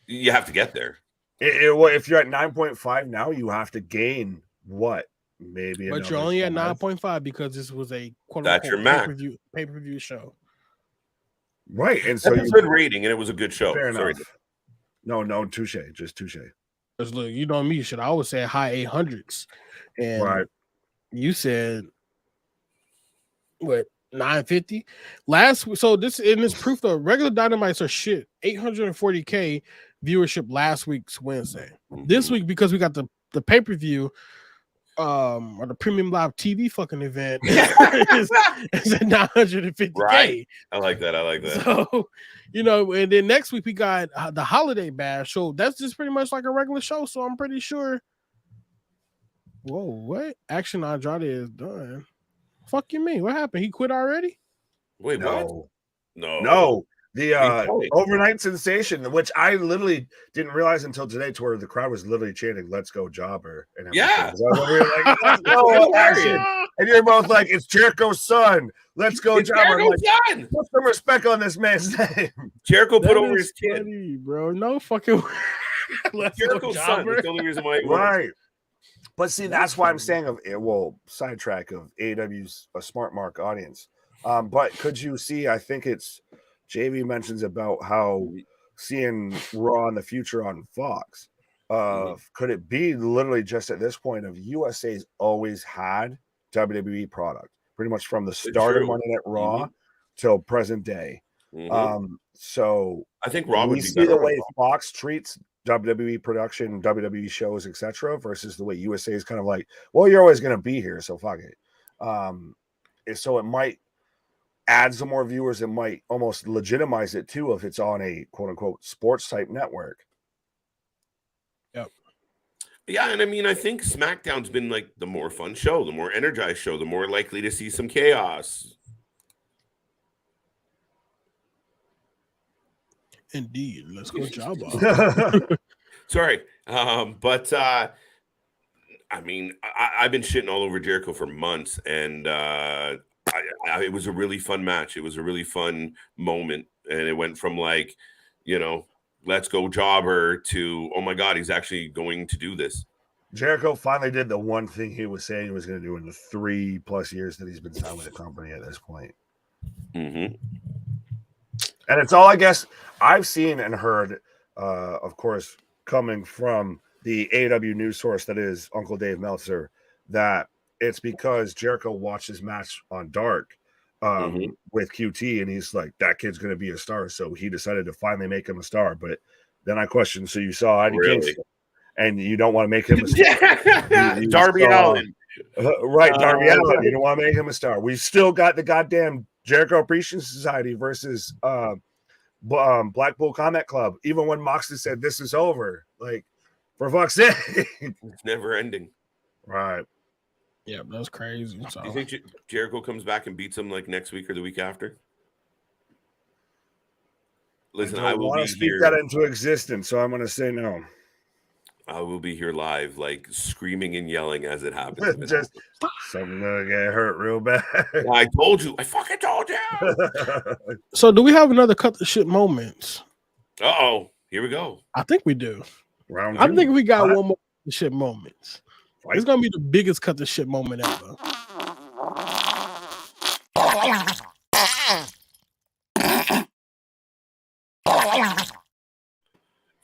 you have to get there. If you're at 9.5 now, you have to gain what? Maybe, but you're only at 9.5 because this was a that's your max pay-per-view show, right? And so you good rating, and it was a good show. Fair enough. No, touche, just touche. Because look, you know me, I always say high 800s, and right. You said what 950 last week. So this proof though. Regular Dynamites are shit. 840K viewership last week's Wednesday. This week, because we got the pay-per-view. Or the premium live TV fucking event is at 950K. Right. I like that. So, and then next week we got the Holiday Bash. So that's just pretty much like a regular show. So I'm pretty sure. Whoa, what? Action Andrade is done. Fuck you mean? What happened? He quit already? Wait, what? No. The overnight sensation, which I literally didn't realize until today, to where the crowd was literally chanting "Let's go, Jobber!" and everything. Yeah, so we were like, "Let's go, action!" And you're both like, "It's Jericho's son. Let's go, Jobber!" Like, put some respect on this man's name. Jericho put over his kid, funny, bro. No fucking. Jericho's son. That's the only reason why. Right. But see, that's why I'm saying sidetrack of AEW's a smart mark audience. But could you see? I think it's. JV mentions about how seeing Raw in the future on Fox. Could it be literally just at this point of USA's always had WWE product, pretty much from the start of Monday Night Raw till present day. So I think Raw would be see the way Fox treats WWE production, WWE shows, etc., versus the way USA is kind of like, well, you're always going to be here, so fuck it. So it might add some more viewers. It might almost legitimize it too if it's on a quote unquote sports type network. Yep. Yeah, and I mean, I think SmackDown's been like the more fun show, the more energized show, the more likely to see some chaos. Indeed. Let's go, Jabba. Sorry. But I mean, I've been shitting all over Jericho for months, and it was a really fun match. It was a really fun moment, and it went from like let's go jobber to, oh my God, he's actually going to do this. Jericho finally did the one thing he was saying he was going to do in the 3+ years that he's been signed with the company at this point. Mm-hmm. And it's all, I guess, I've seen and heard, of course, coming from the AEW news source that is Uncle Dave Meltzer, that it's because Jericho watched his match on Dark with QT, and he's like, that kid's going to be a star. So he decided to finally make him a star. But then I questioned, so you saw Eddie Kingston, and you don't want to make him a star. Darby Allin. Right, Darby Allin. You don't want to make him a star. We've still got the goddamn Jericho Appreciation Society versus Black Bull Combat Club. Even when Moxley said this is over, like, for fuck's sake, it's never ending. Right. Yeah, that's crazy. So. Do you think Jericho comes back and beats him like next week or the week after? Listen, I will want to speak that into existence, so I'm going to say no. I will be here live, like screaming and yelling as it happens. Just something gonna get hurt real bad. I told you. I fucking told you. So, do we have another cut the shit moments? Uh-oh. Here we go. I think we do. Round I two. think we got one more cut the shit moments. Right. It's gonna be the biggest cut the shit moment ever.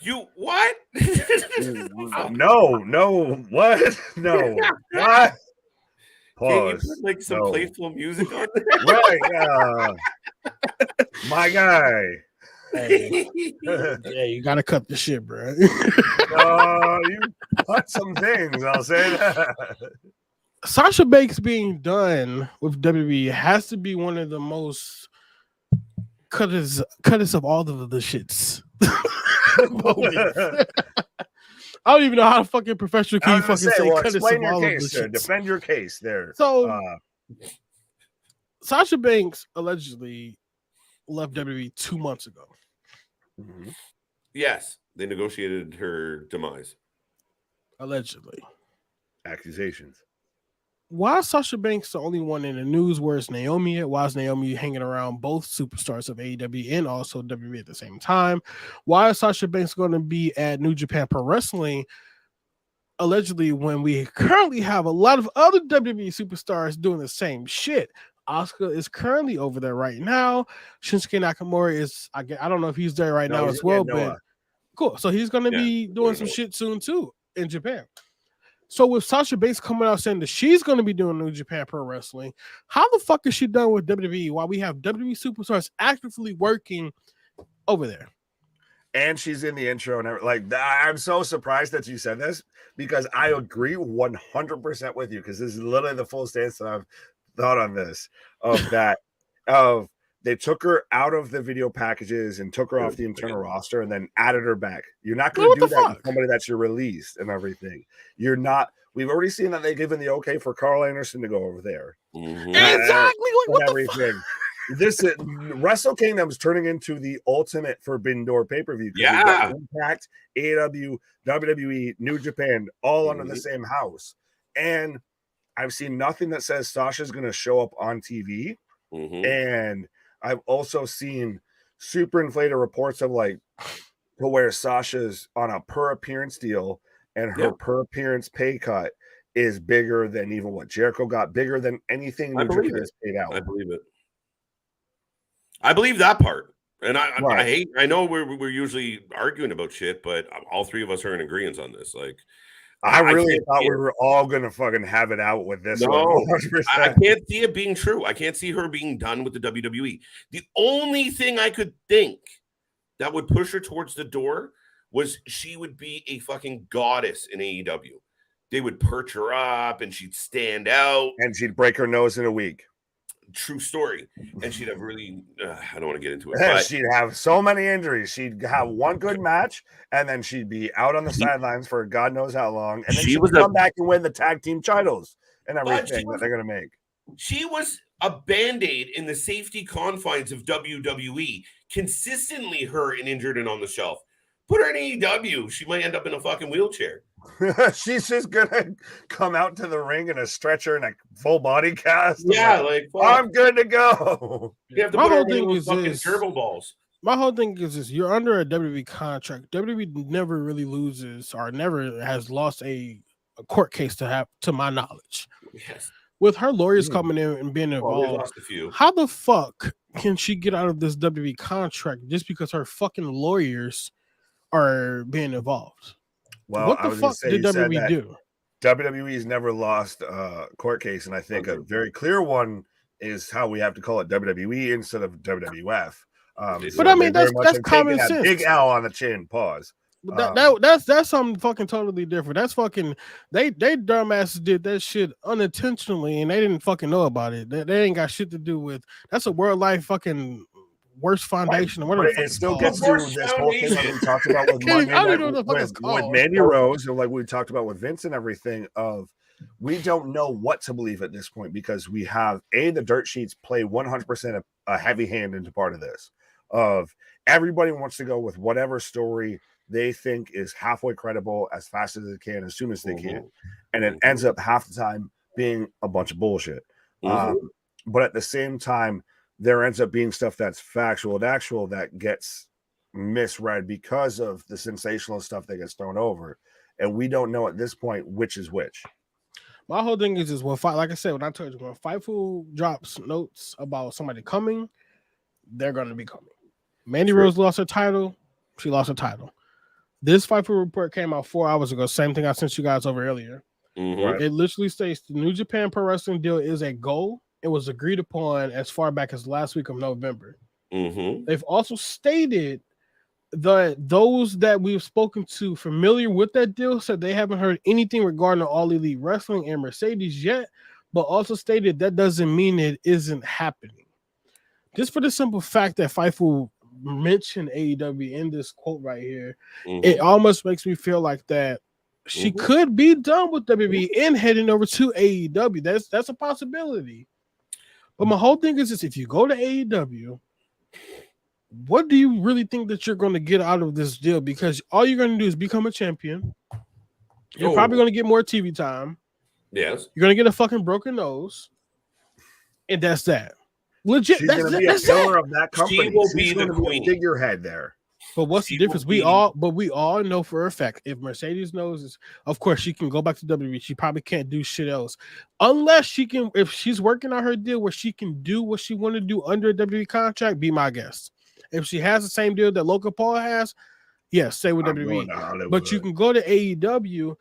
You what? No, what? No, what? Can you Pause. put like some playful music on there? Right, my guy. Hey, yeah, you gotta cut the shit, bro. You cut some things, I'll say that. Sasha Banks being done with WWE has to be one of the most cutters of all of the shits. I don't even know how to fucking professional can you fucking say cutters of all of the shits. Defend your case there. So Sasha Banks allegedly left WWE 2 months ago. Mm-hmm. Yes, they negotiated her demise. Allegedly. Accusations. Why is Sasha Banks the only one in the news? Where's Naomi at? Why is Naomi hanging around both superstars of AEW and also WWE at the same time? Why is Sasha Banks going to be at New Japan Pro Wrestling allegedly when we currently have a lot of other WWE superstars doing the same shit? Asuka is currently over there right now. Shinsuke Nakamura is, I don't know if he's there right now as well, but cool. So he's going to be doing some shit soon too in Japan. So with Sasha Banks coming out saying that she's going to be doing New Japan Pro Wrestling, how the fuck is she done with WWE while we have WWE superstars actively working over there? And she's in the intro and everything. Like, I'm so surprised that you said this because I agree 100% with you because this is literally the full stance that I've thought on this of they took her out of the video packages and took her off the internal roster and then added her back. You're not going to do that with somebody that's your released and everything. You're not. We've already seen that they've given the okay for Carl Anderson to go over there. Mm-hmm. Exactly. Like, what everything. This Wrestle Kingdom is turning into the ultimate Forbidden Door pay-per-view. Yeah. Impact, AEW, WWE, New Japan, all under the same house. And I've seen nothing that says Sasha's going to show up on TV. Mm-hmm. And I've also seen super inflated reports of like to where Sasha's on a per appearance deal and her per appearance pay cut is bigger than even what Jericho got, bigger than anything New Japan has paid out. I believe it. I believe that part. And I know we're usually arguing about shit, but all three of us are in agreement on this. Like, I really thought we were all going to fucking have it out with this. No, I can't see it being true. I can't see her being done with the WWE. The only thing I could think that would push her towards the door was she would be a fucking goddess in AEW. They would perch her up and she'd stand out. And she'd break her nose in a week. True story. And she'd have really, I don't want to get into it. But she'd have so many injuries. She'd have one good match, and then she'd be out on the sidelines for God knows how long. And then she would come back and win the tag team titles and everything that they're going to make. She was a Band-Aid in the safety confines of WWE. Consistently hurt and injured and on the shelf. Put her in AEW. She might end up in a fucking wheelchair. She's just gonna come out to the ring in a stretcher and a full body cast. Yeah, like I'm good to go. You have to put her in those fucking turbo balls. My whole thing is this: you're under a WWE contract. WWE never really loses or never has lost a court case to my knowledge. Yes. With her lawyers coming in and being Well, they involved, lost a few. how the fuck can she get out of this WWE contract just because her fucking lawyers are being involved? Well, What I the was gonna fuck say, did you said WWE that do? WWE's never lost a court case, and I think a very clear one is how we have to call it WWE instead of WWF. But I mean, that's common that sense. big L on the chin. Pause. But that's something fucking totally different. That's fucking they dumbasses did that shit unintentionally and they didn't fucking know about it. They ain't got shit to do with. That's a World Life fucking worst foundation. Right. Or But it still gets to this whole thing that we talked about with Monday night with Mandy Rose, and like we talked about with Vince and everything. Of we don't know what to believe at this point because we have the dirt sheets play 100% a heavy hand into part of this. Of everybody wants to go with whatever story they think is halfway credible as fast as they can, as soon as they can. And it ends up half the time being a bunch of bullshit. But at the same time, there ends up being stuff that's factual and actual that gets misread because of the sensational stuff that gets thrown over. And we don't know at this point which is which. My whole thing is when like I said, when I told you, when Fightful drops notes about somebody coming, they're going to be coming. Mandy Rose lost her title. She lost her title. This Fightful report came out 4 hours ago. Same thing I sent you guys over earlier. It literally states the New Japan Pro Wrestling deal is a goal. It was agreed upon as far back as last week of November. They've also stated that those that we've spoken to familiar with that deal said they haven't heard anything regarding All Elite Wrestling and Mercedes yet, but also stated that doesn't mean it isn't happening. Just for the simple fact that Fightful mentioned AEW in this quote right here, it almost makes me feel like that she could be done with WWE and heading over to AEW. That's a possibility. But my whole thing is this: if you go to AEW, what do you really think that you're going to get out of this deal? Because all you're going to do is become a champion. You're probably going to get more TV time. Yes. You're going to get a fucking broken nose. And that's that. Legit. She's going to be a pillar of that company. She will be the queen. Figurehead there. But what's the difference? We all know for a fact if Mercedes knows, of course she can go back to WWE. She probably can't do shit else unless she can. If she's working on her deal where she can do what she want to do under a WWE contract, be my guest. If she has the same deal that Logan Paul has, yes, stay with WWE. But you can go to AEW.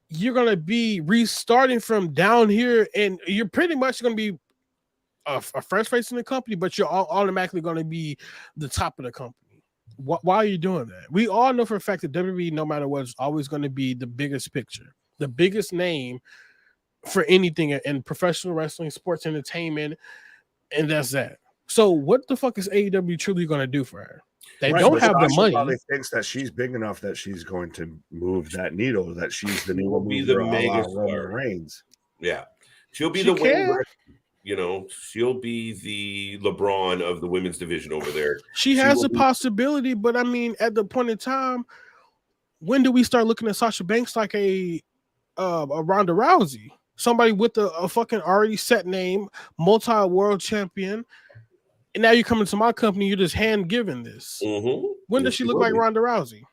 You're gonna be restarting from down here, and you're pretty much gonna be a fresh face in the company, but you're automatically gonna be the top of the company. Why are you doing that? We all know for a fact that WWE, no matter what, is always going to be the biggest picture, the biggest name for anything in professional wrestling, sports entertainment, and that's that. So what the fuck is AEW truly going to do for her? They don't have the money. Probably thinks that she's big enough that she's going to move that needle, that she's the new mega Roman Reigns. Yeah. She'll be the winner. You know, she'll be the LeBron of the women's division over there. She has a possibility, but I mean, at the point in time, when do we start looking at Sasha Banks like a Ronda Rousey? Somebody with a fucking already set name, multi-world champion, and now you're coming to my company, you're just hand-giving this. When does she look like Ronda Rousey?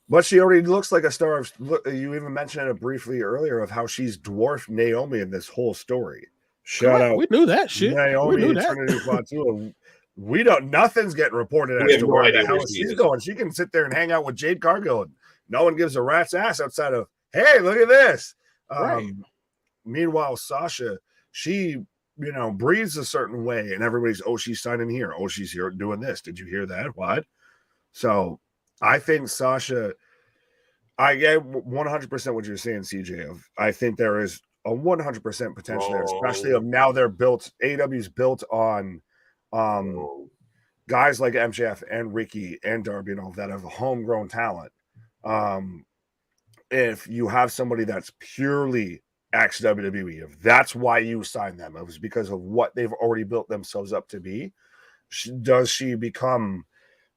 But she already looks like a star. You even mentioned it briefly earlier of how she's dwarfed Naomi in this whole story. Shout out. We knew that shit. Naomi, we knew Trinity Fatu. We don't. Nothing's getting reported as to where the hell she's going. She can sit there and hang out with Jade Cargill, and no one gives a rat's ass outside of, hey, look at this. Meanwhile, Sasha, she breathes a certain way, and everybody's, she's signing here. Oh, she's here doing this. Did you hear that? What? So I think Sasha. I get 100% what you're saying, CJ. I think there is a 100% potential there, especially of now they're built. AEW's built on guys like MJF and Ricky and Darby and all that have homegrown talent. If you have somebody that's purely ex-WWE, if that's why you signed them, it was because of what they've already built themselves up to be. Does she become,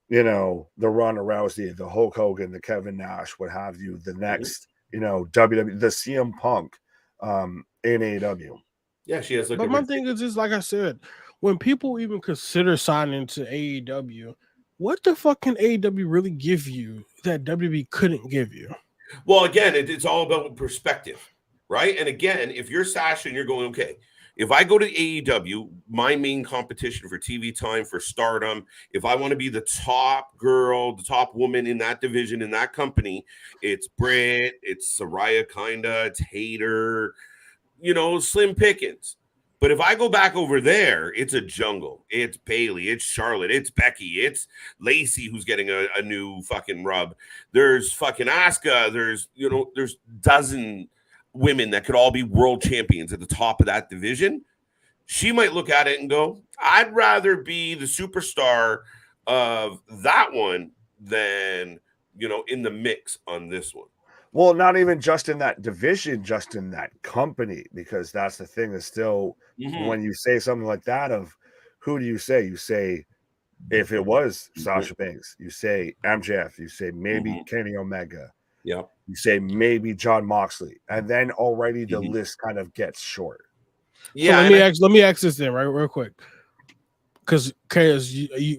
the Ronda Rousey, the Hulk Hogan, the Kevin Nash, what have you, the next, WWE, the CM Punk in AEW? Yeah, she has. But my thing is like I said, when people even consider signing to AEW, what the fuck can AEW really give you that WWE couldn't give you? Well, again, it's all about perspective, right? And again, if you're Sasha and you're going, okay, if I go to AEW, my main competition for TV time, for stardom, if I want to be the top girl, the top woman in that division, in that company, it's Britt, it's Saraya kinda, it's Hayter, Slim Pickens. But if I go back over there, it's a jungle. It's Bailey, it's Charlotte, it's Becky, it's Lacey who's getting a new fucking rub. There's fucking Asuka. There's dozen women that could all be world champions at the top of that division. She might look at it and go, I'd rather be the superstar of that one than, in the mix on this one. Well, not even just in that division, just in that company, because that's the thing is still when you say something like that of who do you say? You say if it was Sasha Banks, you say MJF, you say maybe Kenny Omega. Yeah. You say maybe John Moxley. And then already the list kind of gets short. Yeah. So let me ask this then, right, real quick. Because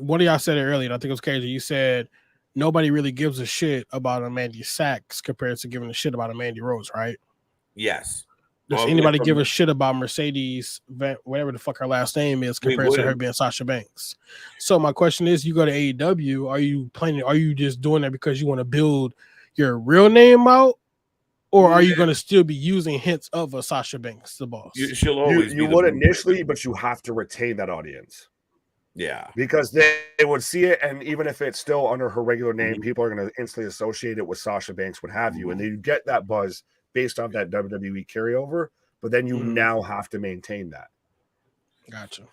one of y'all said it earlier, and I think it was KJ, you said nobody really gives a shit about a Mandy Sachs compared to giving a shit about a Mandy Rose, right? Yes. Does anybody give a shit about Mercedes, whatever the fuck her last name is, compared to her being Sasha Banks? So my question is, you go to AEW, are you just doing that because you want to build your real name out? Or are you going to still be using hints of a Sasha Banks, the boss? She'll always you would initially, but you have to retain that audience. Yeah. Because they would see it, and even if it's still under her regular name, people are going to instantly associate it with Sasha Banks, what have you. And then you get that buzz based off that WWE carryover, but then you now have to maintain that. Gotcha.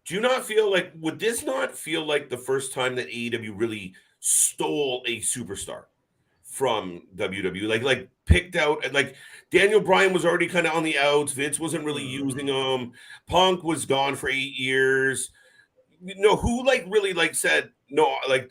Do you not feel like, would this not feel like the first time that AEW really stole a superstar from WWE? Like picked out, like Daniel Bryan was already kind of on the outs. Vince wasn't really using him. Punk was gone for 8 years. Who really said no, like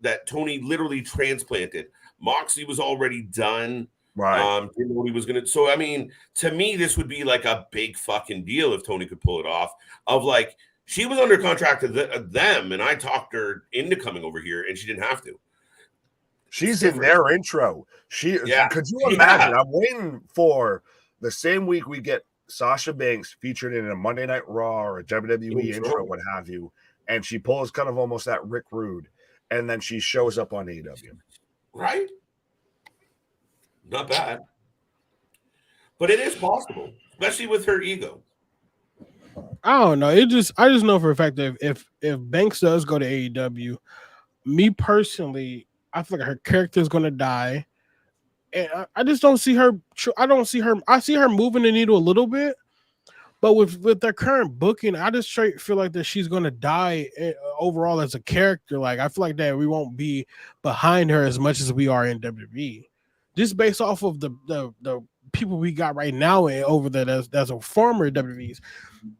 that Tony literally transplanted. Moxley was already done. Right. Didn't know what he was gonna. So I mean, to me, this would be like a big fucking deal if Tony could pull it off. Of like, she was under contract to them, and I talked her into coming over here, and she didn't have to. She's in their intro. Could you imagine? I'm waiting for the same week we get Sasha Banks featured in a Monday Night Raw or a WWE intro, what have you, and she pulls kind of almost that Rick Rude, and then she shows up on AEW. Right? Not bad. But it is possible, especially with her ego. I don't know. I just know for a fact that if Banks does go to AEW, me personally, I feel like her character is going to die. And I just don't see her. I see her moving the needle a little bit. But with their current booking, I just straight feel like that she's going to die overall as a character. Like, I feel like that we won't be behind her as much as we are in WWE. Just based off of the people we got right now over there that's a former WWE's.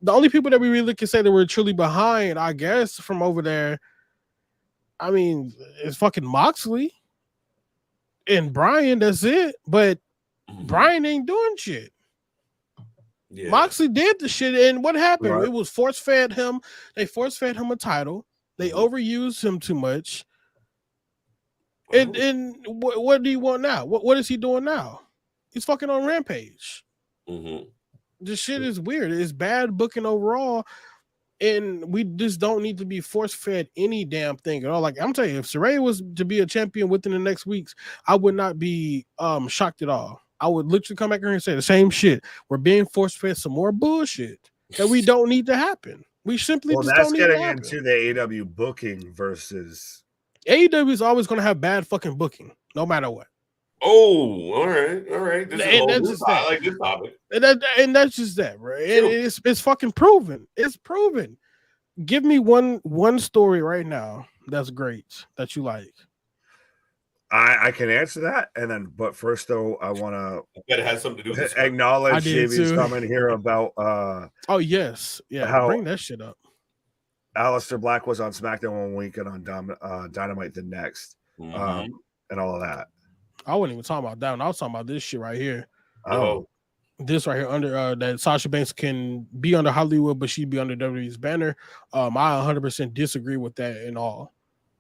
The only people that we really can say that we're truly behind, I guess, from over there, I mean, is fucking Moxley and Brian. That's it. But Brian ain't doing shit. Yeah. Moxley did the shit, and what happened? Right. It was force-fed him. They force-fed him a title. They overused him too much. And what do you want now? What is he doing now? He's fucking on Rampage. This shit is weird. It's bad booking overall, and we just don't need to be force-fed any damn thing at all. Like, I'm telling you, if Saraya was to be a champion within the next weeks, I would not be shocked at all. I would literally come back here and say the same shit. We're being force-fed some more bullshit that we don't need to happen. We simply just don't need to happen. That's getting into the AEW booking versus... AEW is always going to have bad fucking booking, no matter what. Oh, all right. This is that's just that. I like this topic. And that's just that, right? And it's fucking proven. It's proven. Give me one story right now that's great that you like. I can answer that, but first though, I want to. It has something to do with acknowledge JV's comment here about. Oh yes, yeah. Bring that shit up. Aleister Black was on SmackDown one week and on Dynamite the next, and all of that. I wasn't even talking about that one. I was talking about this shit right here. Oh, this right here under that Sasha Banks can be under Hollywood, but she'd be under WWE's banner. I 100% disagree with that and all.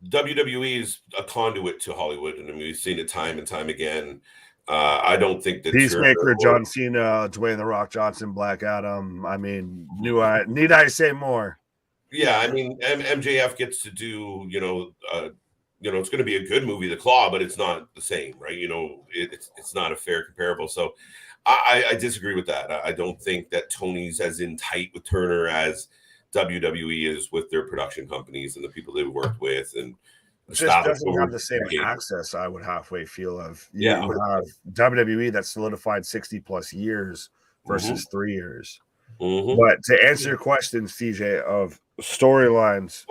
WWE is a conduit to Hollywood, and I mean, we've seen it time and time again. I don't think that Peacemaker, John Cena, Dwayne the Rock Johnson, Black Adam. I mean, need I say more? Yeah, I mean, MJF gets to do, it's going to be a good movie, The Claw, but it's not the same, right? It's not a fair comparable. So I disagree with that. I don't think that Tony's as in tight with Turner as WWE is with their production companies and the people they've worked with, and just doesn't have the same access. I would halfway feel of you have WWE that solidified 60+ years versus 3 years. But to answer your question, CJ, of storylines,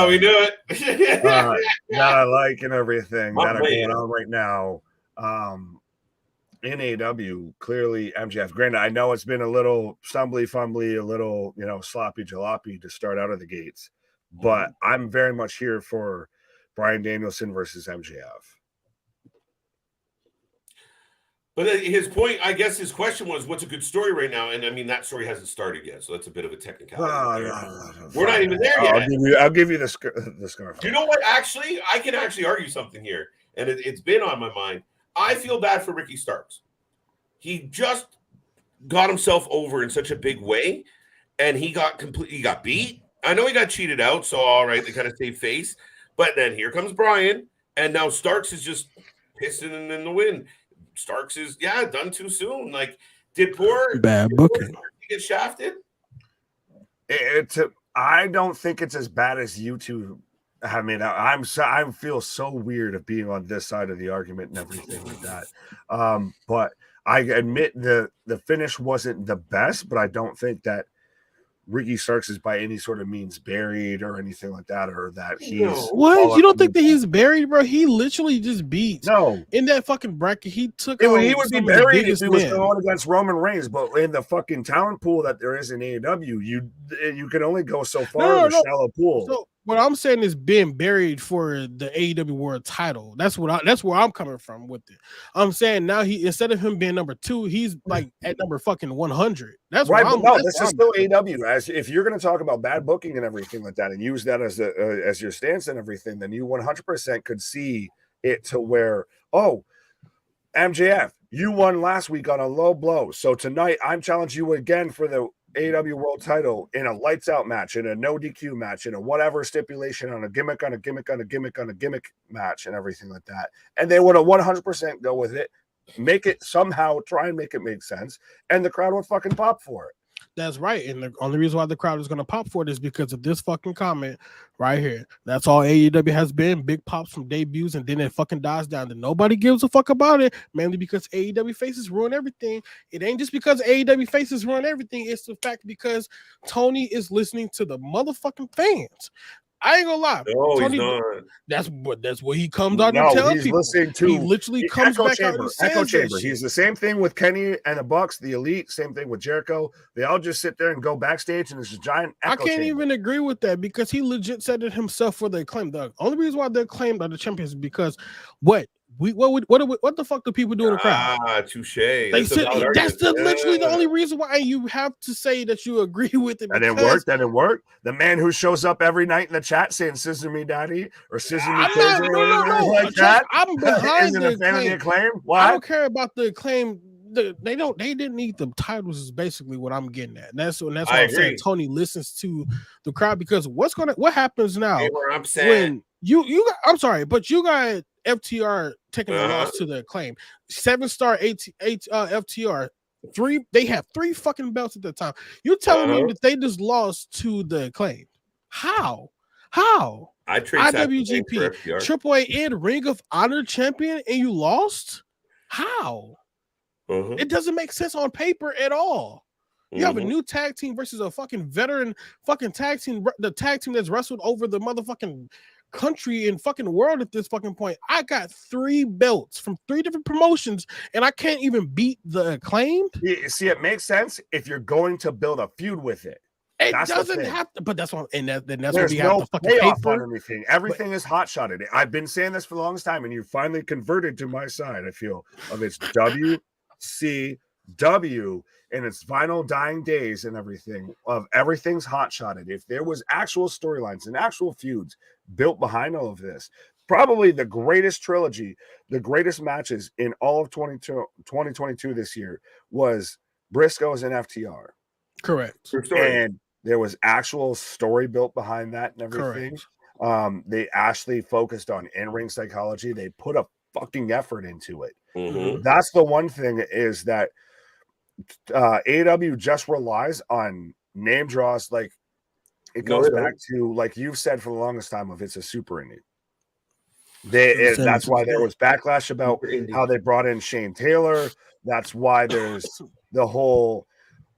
we do it that I like and everything that are going on right now. In AEW, clearly MJF. Granted, I know it's been a little fumbly, a little, sloppy jalopy to start out of the gates, but I'm very much here for Bryan Danielson versus MJF. But his point, I guess his question was, what's a good story right now? And I mean, that story hasn't started yet, so that's a bit of a technicality. We're not even there yet. I'll give you the scarf. You know what? Actually, I can argue something here, and it's been on my mind. I feel bad for Ricky Starks. He just got himself over in such a big way, and he got beat. I know he got cheated out, so all right, they kind of saved face. But then here comes Bryan, and now Starks is just pissing in the wind. Starks is done too soon. Like, did poor bad booking get shafted? I don't think it's as bad as you two. I mean, I feel so weird of being on this side of the argument and everything like that. But I admit the finish wasn't the best, but I don't think that Ricky Starks is by any sort of means buried or anything like that, or that he's what? You don't think that he's buried, bro? He literally just beat in that fucking bracket. He took he would be buried if he was going against Roman Reigns, but in the fucking talent pool that there is in AEW, you can only go so far in the shallow pool. So what I'm saying is being buried for the AEW World Title. That's where I'm coming from with it. I'm saying now instead of him being number 2, he's like at number fucking 100. That's right. This is still AEW. As if you're going to talk about bad booking and everything like that, and use that as your stance and everything, then you 100% could see it to where MJF, you won last week on a low blow, so tonight I'm challenging you again for the AEW World Title in a lights out match, in a no DQ match, in a whatever stipulation, on a gimmick match, and everything like that. And they would have 100% go with it, make it somehow, try and make it make sense, and the crowd would fucking pop for it. That's right. And the only reason why the crowd is going to pop for it is because of this fucking comment right here. That's all AEW has been. Big pops from debuts, and then it fucking dies down. And nobody gives a fuck about it, mainly because AEW faces ruin everything. It ain't just because AEW faces ruin everything. It's the fact because Tony is listening to the motherfucking fans. I ain't gonna lie. No, Tony, he's not. That's what he comes out and tells people. He literally comes back out and says Echo Chamber. He's the same thing with Kenny and the Bucks, the Elite. Same thing with Jericho. They all just sit there and go backstage, and it's a giant echo I can't chamber. even agree with that because he legit said it himself for the Acclaim. The only reason why they're claimed are the champions is because what the fuck do people do in the crowd? Touche. That's literally the only reason why you have to say that you agree with it. That didn't work. The man who shows up every night in the chat saying "Scissor me, daddy" or "Scissor me, kids" or anything like that. I'm behind the fan of the Acclaim. What? I don't care about the Acclaim. They didn't need the titles is basically what I'm getting at. That's what I'm saying. Tony listens to the crowd because what happens now when I'm sorry, but you got FTR taking a loss to the Acclaim. 7-star FTR. They have 3 fucking belts at the time. You're telling me that they just lost to the Acclaim? How? I trade IWGP, AAA, and Ring of Honor champion, and you lost? How? It doesn't make sense on paper at all. You have a new tag team versus a fucking veteran fucking tag team, the tag team that's wrestled over the motherfucking country and fucking world at this fucking point. I got 3 belts from 3 different promotions, and I can't even beat the Acclaimed. See, it makes sense if you're going to build a feud with it. It doesn't have to, but that's what, and that's There's what we no have to fucking paper on anything. Everything is hot shotted. I've been saying this for the longest time, and you finally converted to my side. I feel of it's WCW. W in its final dying days and everything of everything's hot-shotted. If there was actual storylines and actual feuds built behind all of this, probably the greatest trilogy, the greatest matches in all of 2022 this year was Briscoes and FTR. Correct. And there was actual story built behind that and everything. Correct. They actually focused on in-ring psychology. They put a fucking effort into it. Mm-hmm. That's the one thing is that AEW just relies on name draws. Like it goes back to, like you've said for the longest time, of it's a super indie. That's why there was backlash about how they brought in Shane Taylor. That's why there's the whole.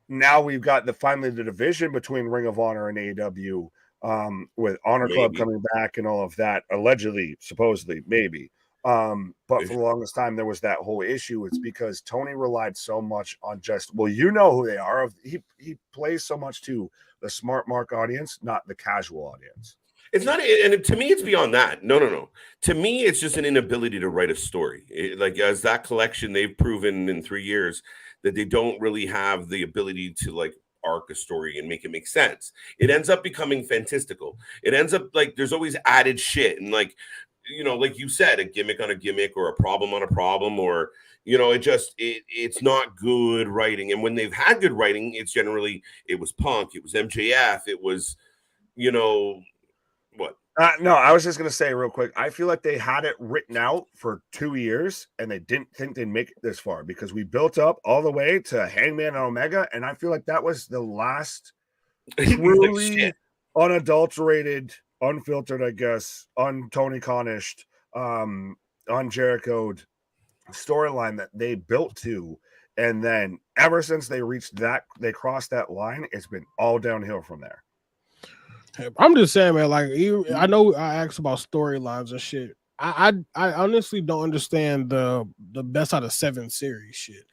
Now we've got finally the division between Ring of Honor and AEW, with Honor Club coming back and all of that, allegedly, supposedly, maybe. But for the longest time, there was that whole issue. It's because Tony relied so much on just, well, you know who they are. He plays so much to the smart mark audience, not the casual audience. It's not, and to me, it's beyond that. No. To me, it's just an inability to write a story. Like, as that collection, they've proven in 3 years that they don't really have the ability to like arc a story and make it make sense. It ends up becoming fantastical. It ends up like there's always added shit and like, you know, like you said, a gimmick on a gimmick or a problem on a problem, or, you know, it's not good writing. And when they've had good writing, it's generally, it was Punk, it was MJF, it was, you know, what? No, I was just going to say real quick. I feel like they had it written out for 2 years and they didn't think they'd make it this far because we built up all the way to Hangman and Omega. And I feel like that was the last truly unadulterated, unfiltered, I guess, un-Tony Khan-ished, un-Jericho'd storyline that they built to. And then ever since they reached that, they crossed that line, it's been all downhill from there. I'm just saying, man, like, I know I asked about storylines and shit. I honestly don't understand the best out of 7 series shit.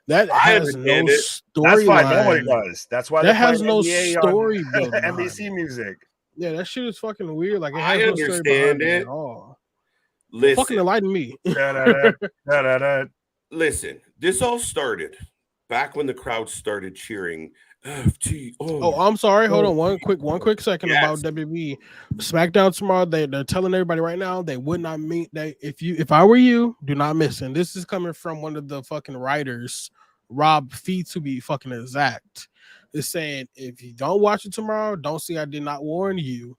That has no storyline. That's why nobody does. That's why that has no story built. NBC music. Yeah, that shit is fucking weird. Like, it has I no understand story it at all. Listen, Fucking enlighten me. Listen, this all started back when the crowd started cheering FTR. Oh, I'm sorry. Hold on one quick second about WWE. SmackDown tomorrow. They're telling everybody right now they would not meet. If I were you, do not miss. And this is coming from one of the fucking writers, Rob Fee, to be fucking exact. Is saying if you don't watch it tomorrow, don't see I did not warn you.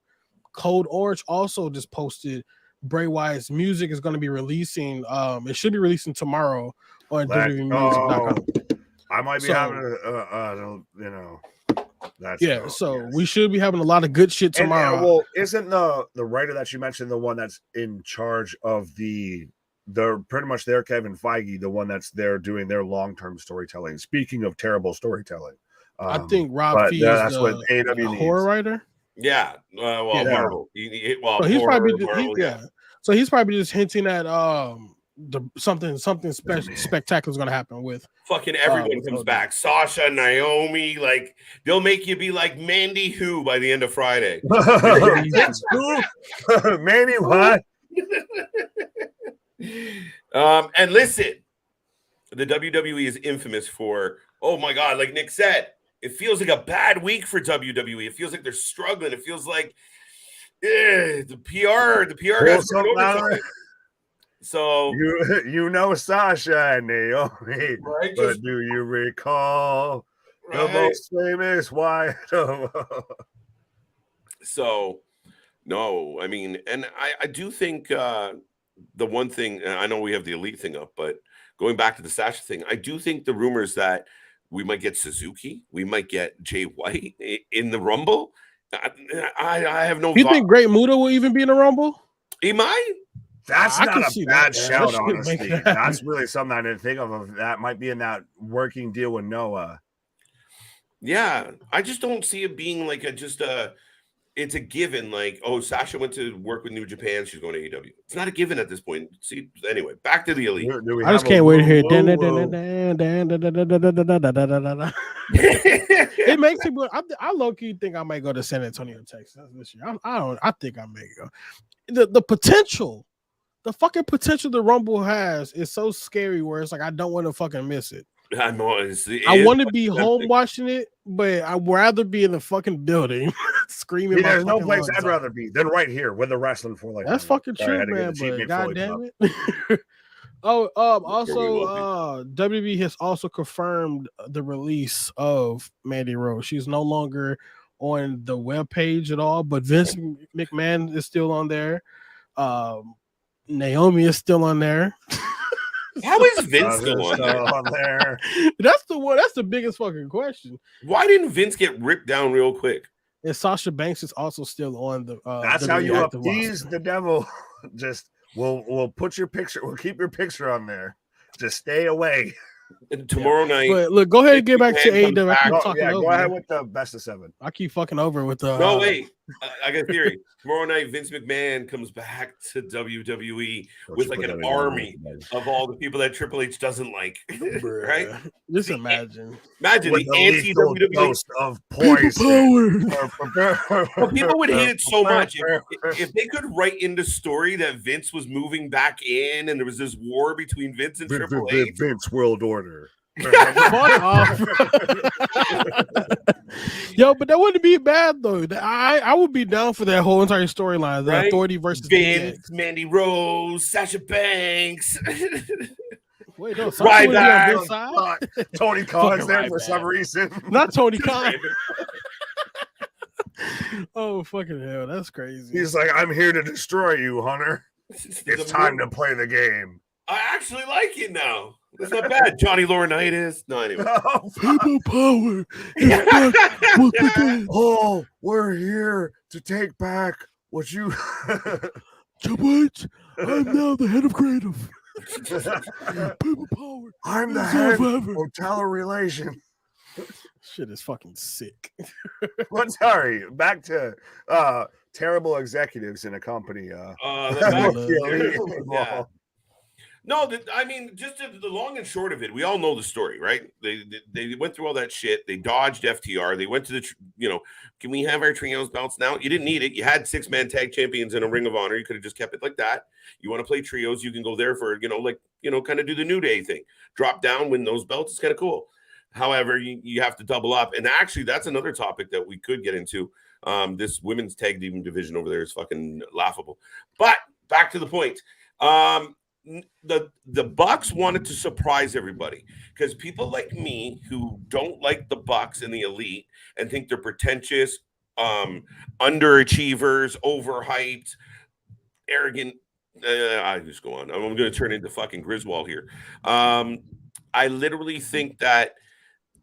Code Orange also just posted Bray Wyatt's music is going to be releasing. It should be releasing tomorrow on WWEmusic.com. I might be having you know, that's we should be having a lot of good shit tomorrow. And, well, isn't the writer that you mentioned the one that's in charge of the pretty much their Kevin Feige, the one that's there doing their long-term storytelling? Speaking of terrible storytelling, I think Rob Fee is what AEW horror writer. Yeah, Marvel. So he's probably just hinting at something spectacular is going to happen with fucking everyone comes back. Sasha, Naomi, like they'll make you be like Mandy who by the end of Friday. Mandy what? And listen, the WWE is infamous for, oh my god, like Nick said, it feels like a bad week for WWE. It feels like they're struggling. It feels like the PR has so you know Sasha and Naomi, right? But do you recall the most famous Wyatt? So no, I mean, and I do think the one thing, and I know we have the Elite thing up, but going back to the Sasha thing, I do think the rumors that we might get Suzuki, we might get Jay White in the Rumble. I have no. You think Great Muta will even be in the Rumble? He might. That's not a bad shout, honestly. That's really something I didn't think of. That might be in that working deal with Noah. Yeah, I just don't see it being like it's a given. Like, oh, Sasha went to work with New Japan. She's going to AEW. It's not a given at this point. See, anyway, back to the Elite. I just can't wait to hear. It makes me. I low key think I might go to San Antonio, Texas this year. I think I may go. The potential. The fucking potential the Rumble has is so scary where it's like I don't want to fucking miss it. I know I want to be home watching it, but I'd rather be in the fucking building screaming. There's no place I'd rather be than right here with the Wrestling for Life. That's fucking true, man. But god damn it. Also, WB has also confirmed the release of Mandy Rose. She's no longer on the webpage at all, but Vince McMahon is still on there. Naomi is still on there. How is Vince still on there? That's the biggest fucking question. Why didn't Vince get ripped down real quick? And Sasha Banks is also still on the. That's how you appease the devil. Just we'll put your picture. We'll keep your picture on there. Just stay away. And tomorrow night. But look, go ahead and get back to AEW. Go ahead with the best of 7. I keep fucking over with the. No, wait. I got a theory. Tomorrow night, Vince McMahon comes back to WWE with like an army of all the people that Triple H doesn't like. Right? Just imagine. Imagine the anti-WWE ghost of poison. Well, people would hate it so much if they could write in the story that Vince was moving back in and there was this war between Vince and Triple H. Vince World Order. Fuck off. Yo, but that wouldn't be bad though. I would be down for that whole entire storyline. The Authority versus Vince, Mandy Rose, Sasha Banks. Wait, no, Sasha on this side? Tony Khan's there for some reason. Not Tony Khan. Oh fucking hell, that's crazy. He's like, I'm here to destroy you, Hunter. It's time to play the game. I actually like it now. It's not bad. Johnny Laurinaitis. No, anyway. People power. Oh, we're here to take back what you. Triple H, I'm now the head of creative. People power. I'm the head of talent relation. Shit is fucking sick. But sorry, back to terrible executives in a company. Yeah. No, I mean, just the long and short of it, we all know the story, right? They went through all that shit. They dodged FTR. They went to the, can we have our trios belts now? You didn't need it. You had 6-man tag champions in a Ring of Honor. You could have just kept it like that. You want to play trios, you can go there for, kind of do the New Day thing. Drop down, win those belts. It's kind of cool. However, you have to double up. And actually, that's another topic that we could get into. This women's tag team division over there is fucking laughable. But back to the point. The Bucks wanted to surprise everybody because people like me who don't like the Bucks and the Elite and think they're pretentious, underachievers, overhyped, arrogant. I just go on. I'm going to turn into fucking Griswold here. I literally think that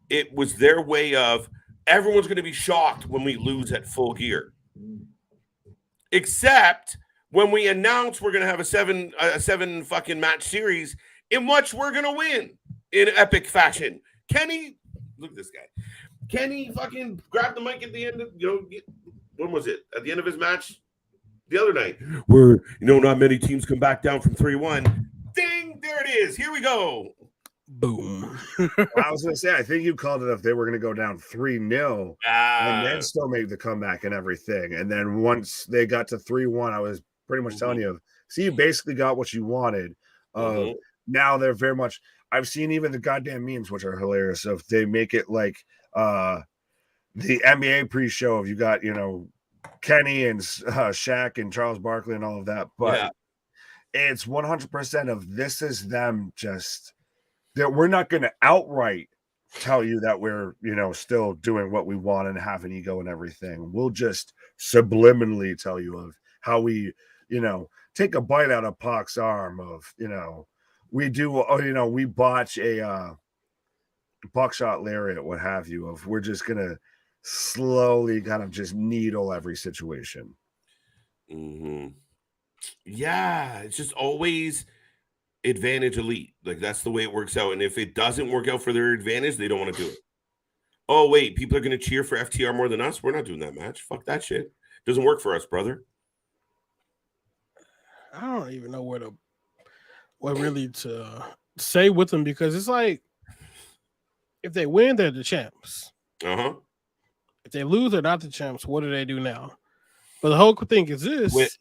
it was their way of everyone's going to be shocked when we lose at Full Gear, except when we announce we're going to have a seven fucking match series in which we're going to win in epic fashion. Kenny, look at this guy. Kenny fucking grabbed the mic at the end of, when was it? At the end of his match the other night. Where, not many teams come back down from 3-1. Ding, there it is. Here we go. Boom. I was going to say, I think you called it if they were going to go down 3-0 and then still make the comeback and everything. And then once they got to 3-1, I was pretty much telling you, see, you basically got what you wanted. Now they're very much, I've seen even the goddamn memes, which are hilarious, of they make it like the NBA pre-show of you got, Kenny and Shaq and Charles Barkley and all of that. But it's 100% of this is them just, that we're not going to outright tell you that we're, still doing what we want and have an ego and everything. We'll just subliminally tell you of how we, take a bite out of Pac's arm of, we do, we botch a buckshot lariat, what have you, of we're just going to slowly kind of just needle every situation. Yeah, it's just always advantage Elite. Like, that's the way it works out. And if it doesn't work out for their advantage, they don't want to do it. Oh, wait, people are going to cheer for FTR more than us? We're not doing that match. Fuck that shit. Doesn't work for us, brother. I don't even know what really to say with them, because it's like, if they win, they're the champs. If they lose, they're not the champs. What do they do now? But the whole thing is this: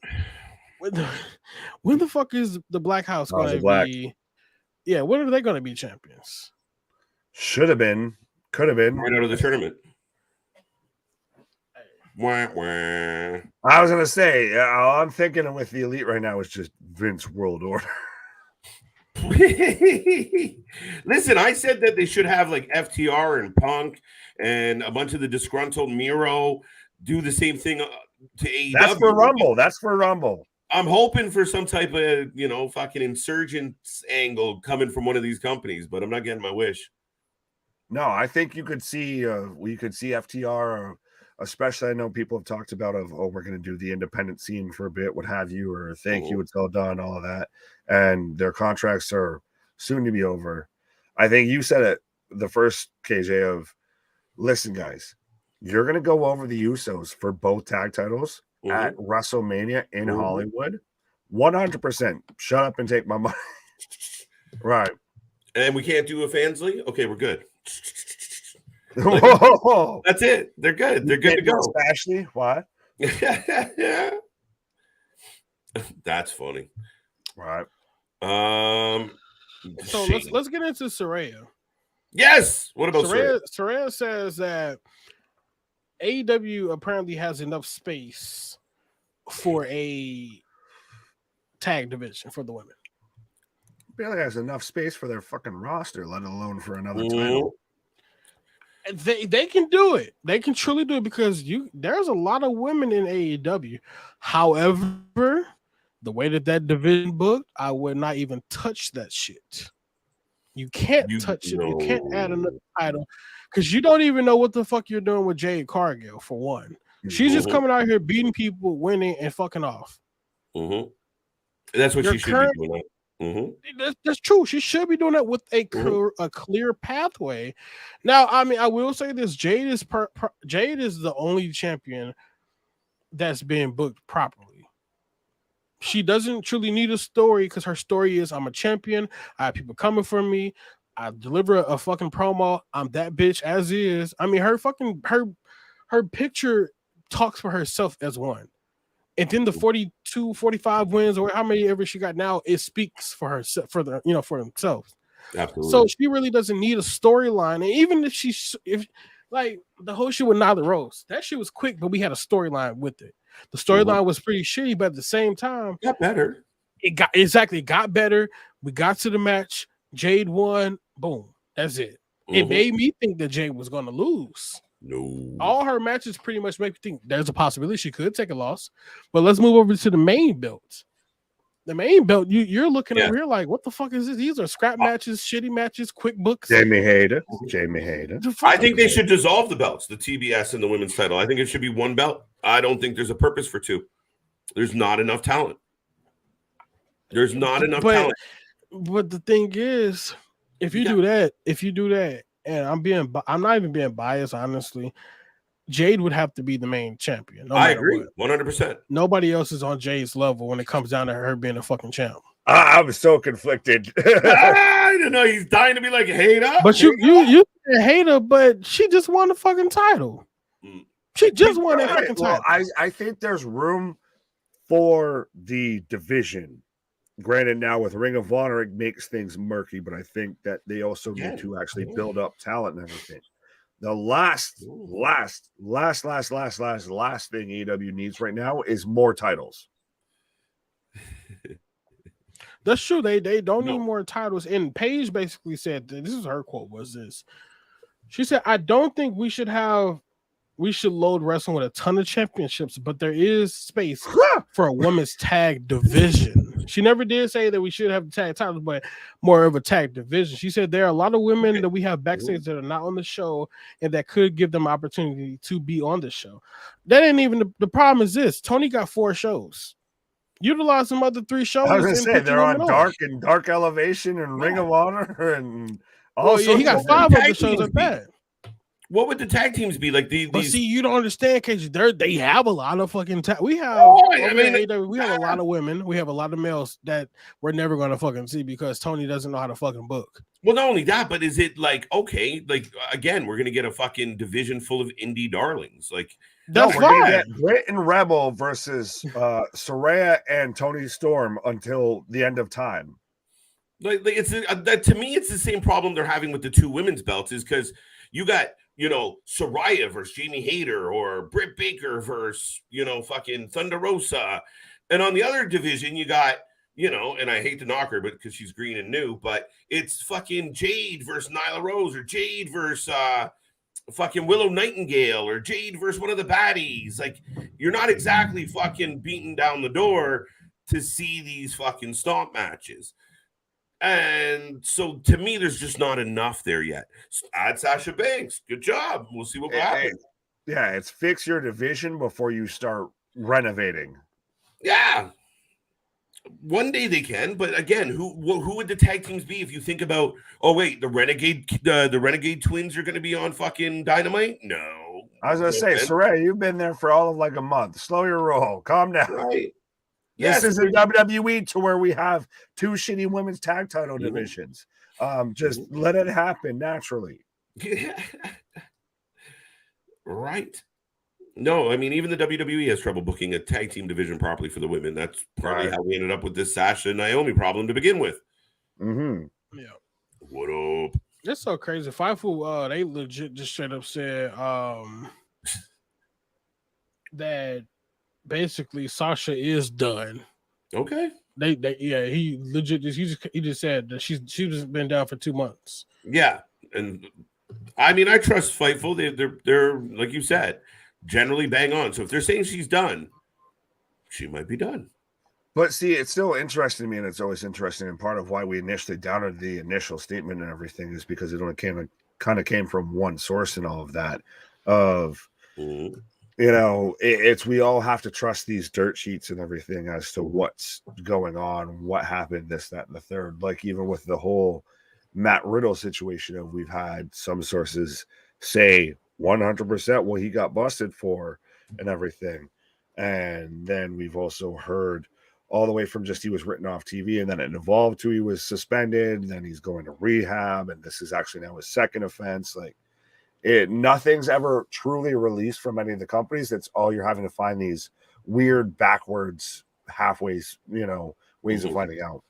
when the fuck is the Black House going to be? Yeah, when are they going to be champions? Should have been. Could have been. Right out of the tournament. Wah, wah. I was gonna say, all I'm thinking with the Elite right now is just Vince World Order. Listen, I said that they should have like FTR and Punk and a bunch of the disgruntled Miro do the same thing to AEW. That's for Rumble. That's for Rumble. I'm hoping for some type of, fucking insurgents angle coming from one of these companies, but I'm not getting my wish. No, I think you could see FTR, especially I know people have talked about we're going to do the independent scene for a bit, what have you, or thank you, it's all done, all of that. And their contracts are soon to be over. I think you said it the first, KJ, of, listen, guys, you're going to go over the Usos for both tag titles at WrestleMania in Hollywood. 100%. Shut up and take my money. Right. And we can't do a fans league? Okay, we're good. Whoa. That's it. They're good. They're good to go. Ashley, what? That's funny. Right. So let's get into Saraya. Yes. What about Saraya? Saraya says that AEW apparently has enough space for a tag division for the women. Barely has enough space for their fucking roster, let alone for another title. They can do it. They can truly do it because there's a lot of women in AEW. However, the way that division booked, I would not even touch that shit. You can't touch it. You can't add another title because you don't even know what the fuck you're doing with Jade Cargill, for one. She's just coming out here beating people, winning, and fucking off. That's what she should be doing. That's true. She should be doing that with a clear pathway. Now, I mean, I will say this: Jade is the only champion that's being booked properly. She doesn't truly need a story because her story is, I'm a champion. I have people coming for me. I deliver a fucking promo. I'm that bitch as is. I mean, her picture talks for herself as one. And then the 42, 45 wins or how many ever she got now, it speaks for herself, for themselves. Absolutely. So she really doesn't need a storyline. And even if like the whole shit with Nyla Rose, that shit was quick, but we had a storyline with it. The storyline was pretty shitty, but at the same time, it got better. It got better. We got to the match. Jade won. Boom. That's it. It made me think that Jade was going to lose. No. All her matches pretty much make me think there's a possibility she could take a loss. But let's move over to the main belt. The main belt, you're looking over here like, what the fuck is this? These are scrap matches, shitty matches, quick books. Jamie Hayter. I think they should dissolve the belts, the TBS and the women's title. I think it should be one belt. I don't think there's a purpose for two. There's not enough talent. There's not enough talent. But the thing is, if you do that, and I'm not even being biased, honestly, Jade would have to be the main champion. I agree, 100%. Nobody else is on Jade's level when it comes down to her being a fucking champ. I was so conflicted. I don't know. He's dying to be like Hater. But you Hater, but she just won the fucking title. She just won that fucking title. I think there's room for the division. Granted, now with Ring of Honor, it makes things murky, but I think that they also need to actually build up talent and everything. The last thing AEW needs right now is more titles. That's true. They don't need more titles. And Paige basically said, this is her quote, was this. She said, I don't think we should load wrestling with a ton of championships, but there is space for a women's tag division. She never did say that we should have the tag titles, but more of a tag division. She said there are a lot of women that we have backstage that are not on the show and that could give them opportunity to be on the show. That ain't even the problem is this. Tony got 4 shows. Utilize some other 3 shows. I was going to say they're on Dark Elevation and Ring of Honor and he got 5 other shows at that. What would the tag teams be like? But see, you don't understand, because they have a lot of fucking we have we have a lot of women, we have a lot of males that we're never going to fucking see because Tony doesn't know how to fucking book. Well, not only that, but is it like, okay, like again, we're gonna get a fucking division full of indie darlings? Like that's we're gonna get Brit and Rebel versus Saraya and Tony Storm until the end of time. Like it's that to me, it's the same problem they're having with the two women's belts, is because you got, Soraya versus Jamie Hayter, or Britt Baker versus, fucking Thunder Rosa. And on the other division, you got, and I hate to knock her, but because she's green and new, but it's fucking Jade versus Nyla Rose, or Jade versus fucking Willow Nightingale, or Jade versus one of the baddies. Like, you're not exactly fucking beating down the door to see these fucking stomp matches. And so to me, there's just not enough there yet. Add Sasha Banks. Good job. We'll see what happens. Yeah, it's fix your division before you start renovating. Yeah. One day they can, but again, who would the tag teams be if you think about, oh wait, the Renegade twins are going to be on fucking Dynamite? No. I was going to say, Saray, you've been there for all of like a month. Slow your roll. Calm down. Right. This is a WWE to where we have two shitty women's tag title divisions. Just let it happen naturally. Right. No, I mean, even the WWE has trouble booking a tag team division properly for the women. That's probably how we ended up with this Sasha and Naomi problem to begin with. Yeah. What up? That's so crazy. Fightful, they legit just straight up said that basically Sasha is done. Okay. He legit he just said that she's just been down for 2 months. Yeah, and I mean, I trust Fightful. They're like you said, generally bang on. So if they're saying she's done, she might be done. But see, it's still interesting to me, and it's always interesting. And part of why we initially doubted the initial statement and everything is because it only kind of came from one source and all of that. It's we all have to trust these dirt sheets and everything as to what's going on, what happened, this, that, and the third. Like even with the whole Matt Riddle situation, we've had some sources say 100% what he got busted for and everything. And then we've also heard all the way from just he was written off TV, and then it evolved to he was suspended, and then he's going to rehab, and this is actually now his second offense. Like, nothing's ever truly released from any of the companies. That's all you're having to find these weird backwards halfways, ways of finding out.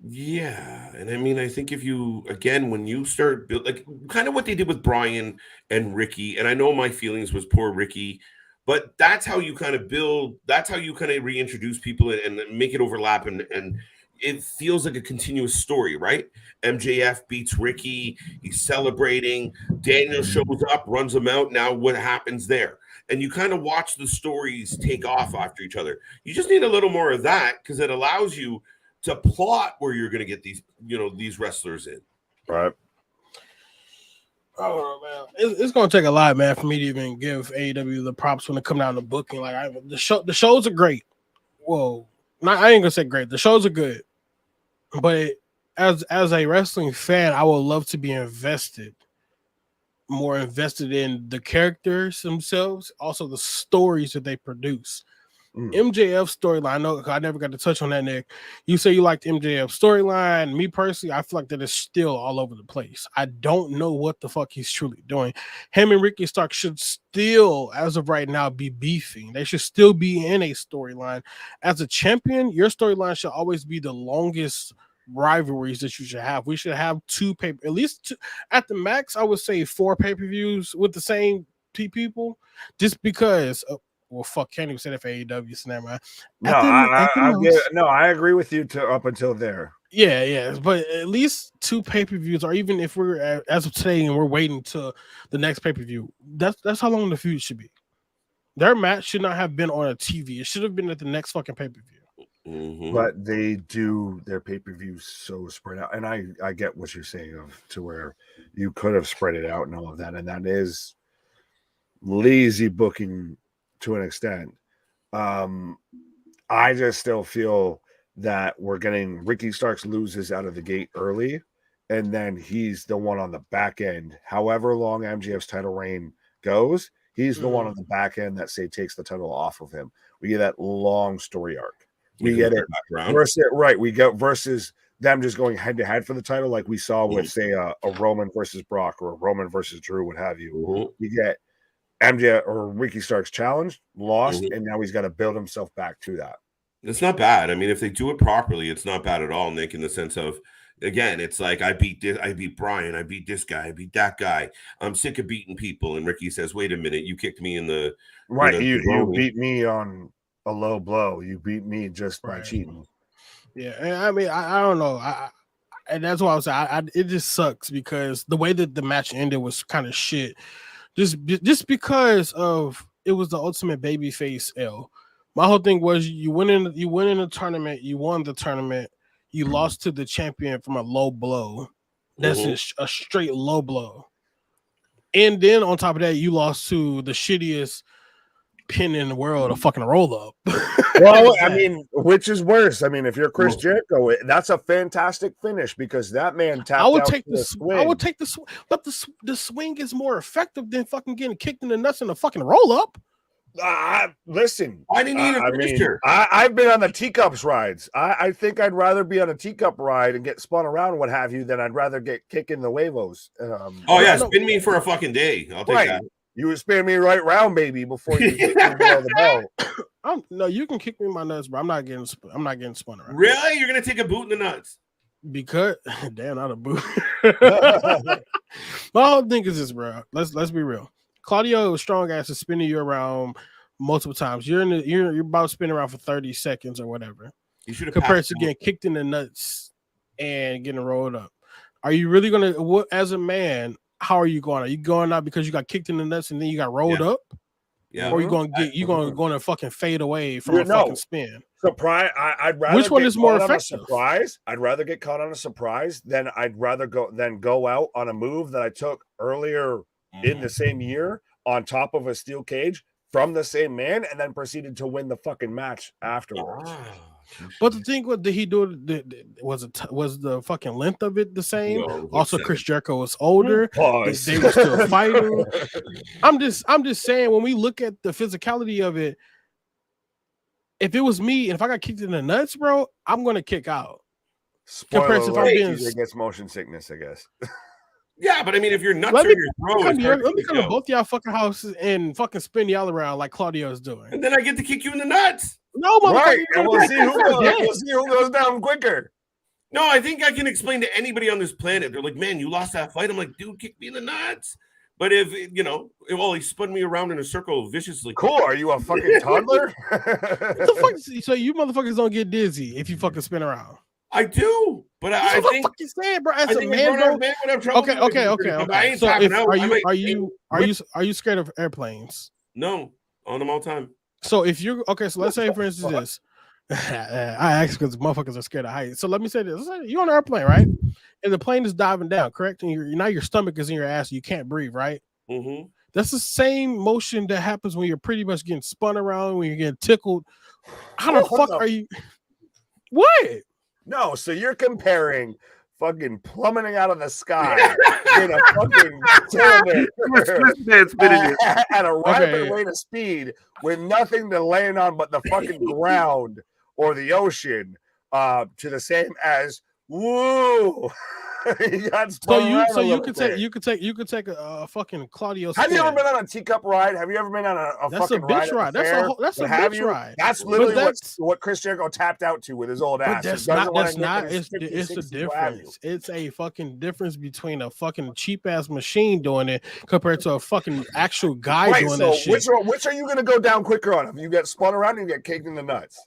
Yeah, and I mean, I think if you when you start like kind of what they did with Brian and Ricky, and I know my feelings was poor Ricky, but that's how you kind of build. That's how you kind of reintroduce people and make it overlap, and it feels like a continuous story, right? MJF beats Ricky. He's celebrating. Daniel shows up, runs him out. Now what happens there? And you kind of watch the stories take off after each other. You just need a little more of that because it allows you to plot where you're going to get these, these wrestlers in. Right. Oh man, it's going to take a lot, man, for me to even give AEW the props when it come down to booking. Like the shows are great. Well, I ain't gonna say great. The shows are good, but as a wrestling fan, I would love to be more invested in the characters themselves, also the stories that they produce. MJF storyline, I never got to touch on that, Nick. You say you liked MJF storyline. Me personally, I feel like that is still all over the place. I don't know what the fuck he's truly doing. Him and Ricky Stark should still, as of right now, be beefing. They should still be in a storyline. As a champion, your storyline should always be the longest rivalries that you should have. We should have at least two, at the max, I would say 4 pay-per-views with the same people, just because well, fuck, can't even say that for AEW, so never mind. I agree with you up until there. Yeah, but at least 2 pay-per-views, or even if we're as of today and we're waiting to the next pay-per-view, that's how long the feud should be. Their match should not have been on a TV. It should have been at the next fucking pay-per-view. But they do their pay-per-views so spread out, and I get what you're saying to where you could have spread it out and all of that, and that is lazy booking to an extent. I just still feel that we're getting Ricky Starks loses out of the gate early, and then he's the one on the back end. However long MJF's title reign goes, he's the one on the back end that takes the title off of him. We get that long story arc. We get it versus them just going head to head for the title, like we saw with say a Roman versus Brock or a Roman versus Drew, what have you. You get MJ or Ricky Starks challenged, lost, and now he's got to build himself back to that. It's not bad. I mean, if they do it properly, it's not bad at all, Nick, in the sense of, again, it's like I beat Brian, I beat this guy, I beat that guy. I'm sick of beating people. And Ricky says, wait a minute, you kicked me in the right. You beat me on a low blow. You beat me just by cheating. Yeah, and I mean, I don't know. And that's why I was saying, it just sucks because the way that the match ended was kind of shit. Just because of it was the ultimate babyface L. My whole thing was you win in the tournament, you won the tournament, you lost to the champion from a low blow. That's just a straight low blow. And then on top of that, you lost to the shittiest pin in the world, a fucking roll up. Well, I mean, which is worse? I mean, if you're Chris Jericho, that's a fantastic finish because that man tapped out. I would take the swing, but the swing is more effective than fucking getting kicked in the nuts in a fucking roll up. Listen, I didn't need a finisher. I've been on the teacups rides. I think I'd rather be on a teacup ride and get spun around, what have you, than I'd rather get kicked in the huevos. Spin me for a fucking day. I'll take that. You would spin me right round, baby, before you get me below the belt. No, you can kick me in my nuts, bro. I'm not getting spun around. Really? You're gonna take a boot in the nuts? Because damn, not a boot. My whole thing is this, bro. Let's be real. Claudio strong ass is spinning you around multiple times. You're about spinning around for 30 seconds or whatever. You should have compared to getting kicked in the nuts and getting rolled up. Are you really gonna as a man? How are you going? Are you going out because you got kicked in the nuts and then you got rolled up? Yeah. Or are you going to fucking fade away from a fucking spin? Surprise! I'd rather. Which one is more effective? Surprise! I'd rather get caught on a surprise than go out on a move that I took earlier in the same year on top of a steel cage from the same man, and then proceeded to win the fucking match afterwards. But the thing, what did he do? Was the fucking length of it the same? No, also, Chris Jericho was older. They were still fighting. I'm just saying, when we look at the physicality of it, if it was me, and if I got kicked in the nuts, bro, I'm gonna kick out. Spoiler alert, he gets motion sickness, I guess. Yeah, but I mean, if your nuts are in your throat, let me come to both y'all fucking houses and fucking spin y'all around like Claudio is doing, and then I get to kick you in the nuts. No, right, and we'll see who goes down quicker. No, I think I can explain to anybody on this planet. They're like, "Man, you lost that fight." I'm like, "Dude, kick me in the nuts." But if he spun me around in a circle viciously. Cool. Are you a fucking toddler? What the fuck? So you motherfuckers don't get dizzy if you fucking spin around. I do, but I think what you saying, bro. As a man, bro. Okay. So are you scared of airplanes? No, on them all the time. So if you're so let's say for instance this. I asked because motherfuckers are scared of heights. So let me say this: you're on an airplane, right? And the plane is diving down, correct? And now your stomach is in your ass, you can't breathe, right? Mm-hmm. That's the same motion that happens when you're pretty much getting spun around, when you're getting tickled. How the fuck are you? What? No, so you're comparing fucking plummeting out of the sky in a fucking at a rapid rate of speed with nothing to land on but the fucking ground or the ocean to the same as woo. So you could take a fucking Claudio. Have you ever been on a teacup ride? Have you ever been on a fucking bitch ride? That's a bitch ride. That's literally what Chris Jericho tapped out to with his old ass. It's the difference. It's a fucking difference between a fucking cheap ass machine doing it compared to a fucking actual guy doing that shit. Which are you gonna go down quicker on? If you get spun around and you get kicked in the nuts,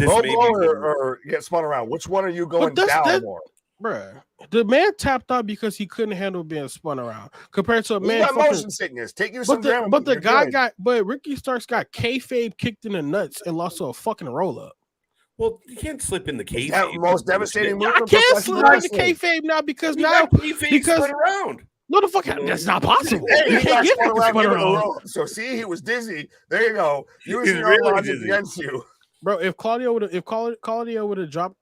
or get spun around, which one are you going down more? Bruh, the man tapped out because he couldn't handle being spun around compared to a man. Got motion sickness. Take you some Dramamine. But the guy Ricky Starks got kayfabe kicked in the nuts and lost to a fucking roll up. Well, you can't slip in the kayfabe. Most devastating move. I can't slip in the kayfabe now because spin around. No, the fuck, that's not possible. You can't get spun around. So see, he was dizzy. There you go. Using your logic against you, bro. If Claudio would have dropped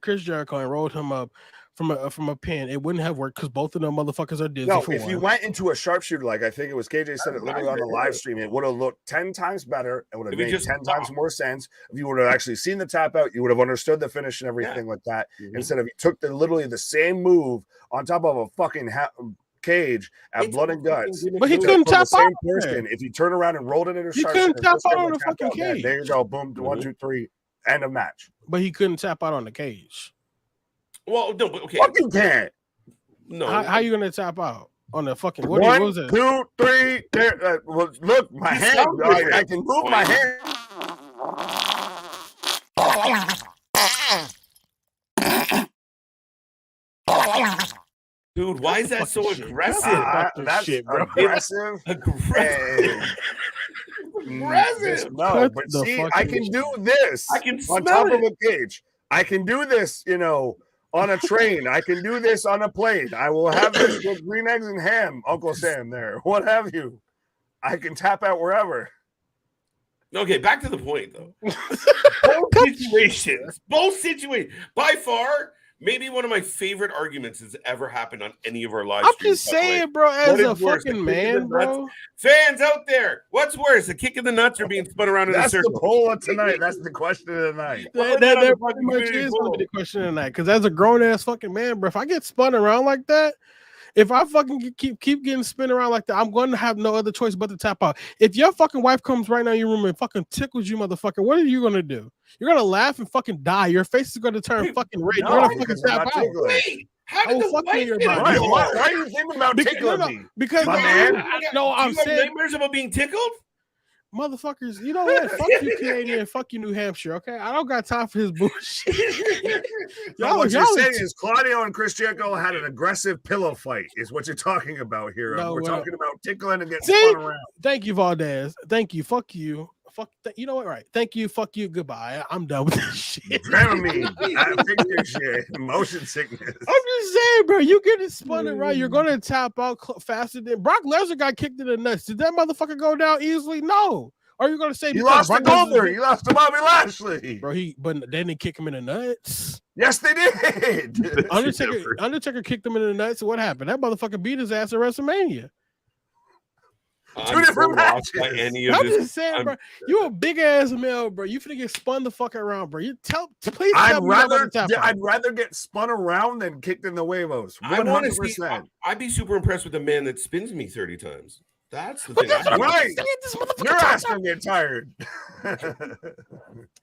Chris Jericho and rolled him up from a pin, it wouldn't have worked because both of them motherfuckers are dizzy. No, if you went into a sharpshooter, like I think it was KJ said it literally on the live stream, it would have looked 10 times better. It would have made 10 times more sense. If you would have actually seen the tap out, you would have understood the finish and everything like that. Mm-hmm. Instead of you took literally the same move on top of a fucking cage at blood and guts. But he couldn't tap out. If you turn around and rolled it in a sharpshooter, he couldn't tap out on the fucking cage. There you go. Boom. 1, 2, 3. End of match. But he couldn't tap out on the cage. Well, no, but okay. Fuck you can't. No. How you gonna tap out on the fucking One, what was it? 2, 3. Well, look, my hand. I can move my hand. Dude, why is that so aggressive? That's shit, bro. aggressive. Aggressive. Aggressive. No, but see, I can do this. I can on smell top it. of a cage. I can do this, on a train. I can do this on a plane. I will have this with green eggs and ham, Uncle Sam there. What have you? I can tap out wherever. Okay, back to the point though. Both situations. By far, maybe one of my favorite arguments has ever happened on any of our live I'm streams. just saying, bro, as a fucking man, bro. Fans out there, what's worse, a kick in the nuts or being spun around in a circle? That's the poll of tonight. That's the question of the night. That pretty much is gonna be the question of the night. Because as a grown ass fucking man, bro, if I get spun around like that, if I fucking keep getting spun around like that, I'm going to have no other choice but to tap out. If your fucking wife comes right now in your room and fucking tickles you, motherfucker, what are you gonna do? You're gonna laugh and fucking die. Your face is gonna turn fucking red. No, You're gonna fucking tap out. Wait, how did the fuck wife your get body. involved? Why are you thinking about tickling me? Because My man? no, I'm Do you have saying, nightmares about being tickled? motherfuckers, you know what? Fuck you, Canadian. Fuck you, New Hampshire. Okay, I don't got time for his bullshit. No, what you're saying is Claudio and Chris Jericho had an aggressive pillow fight, is what you're talking about here. No, we're talking about tickling and getting See? spun around. Thank you, Valdez. Thank you. Fuck you. You know what? Right. Thank you. Fuck you. Goodbye. I'm done with this shit. Dramamine, figure shit, motion sickness. I'm just saying, bro. You get it spun around. You're gonna tap out faster than Brock Lesnar got kicked in the nuts. Did that motherfucker go down easily? No. Are you gonna say you lost to Goldberg? You lost to Bobby Lashley, bro? But they didn't kick him in the nuts. Yes, they did. Undertaker kicked him in the nuts. So what happened? That motherfucker beat his ass at WrestleMania. Two different matches. I'm just saying, bro. You a big ass male, bro. You finna get spun the fuck around, bro. Please tell me I'd rather get spun around than kicked in the huevos. 100%. I'd be super impressed with a man that spins me 30 times. That's the thing. Right. Your ass gonna get tired.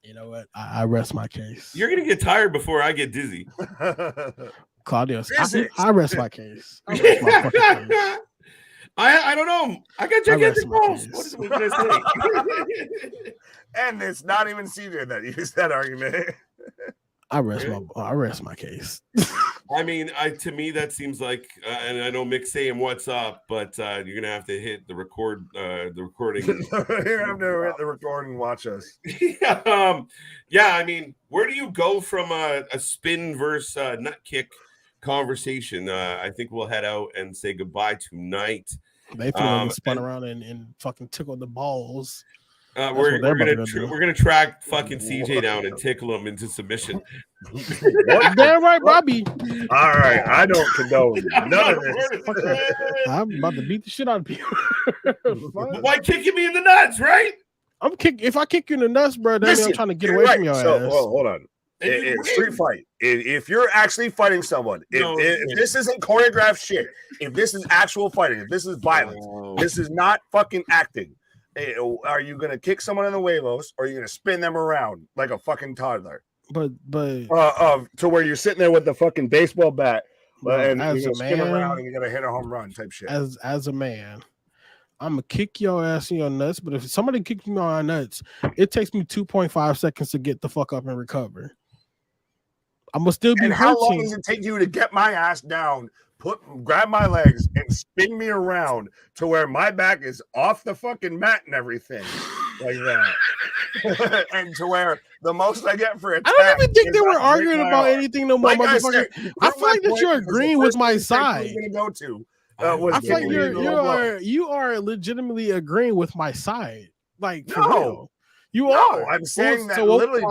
You know what? I rest my case. You're gonna get tired before I get dizzy. Claudio, I rest my case. I rest my fucking case. I don't know. I got gigantic balls. What can I say? And it's not even CJ that used that argument. I rest my case. I mean, to me that seems like, and I know Mick's saying what's up, but you're gonna have to hit the recording. You're gonna have to hit the record and watch us. Yeah. I mean, where do you go from a spin versus nut kick conversation? I think we'll head out and say goodbye tonight. They feel spun around and fucking tickled the balls. We're gonna track fucking CJ down and tickle him into submission. Damn right, Bobby. All right, I don't condone none of this. I'm about to beat the shit out of people. Why kicking me in the nuts, right? If I kick you in the nuts, bro, then I'm trying to get away from your ass. Hold on. It's street fight. If you're actually fighting someone, if this isn't choreographed shit, if this is actual fighting, if this is violence, this is not fucking acting. Are you gonna kick someone in the huevos, or are you gonna spin them around like a fucking toddler? But to where you're sitting there with the fucking baseball bat, and as you're a gonna spin man, around and you're gonna hit a home run type shit. As a man, I'm gonna kick your ass in your nuts. But if somebody kicks me on my nuts, it takes me 2.5 seconds to get the fuck up and recover. I'm gonna still be hurting. How long does it take you to get my ass down, grab my legs, and spin me around to where my back is off the fucking mat and everything like that? And to where the most I get for attack. I don't even think they were arguing about anything no more, motherfucker. I feel like that you're agreeing with my side. I feel like you are legitimately agreeing with my side. Like, for real. You no, are. I'm saying that literally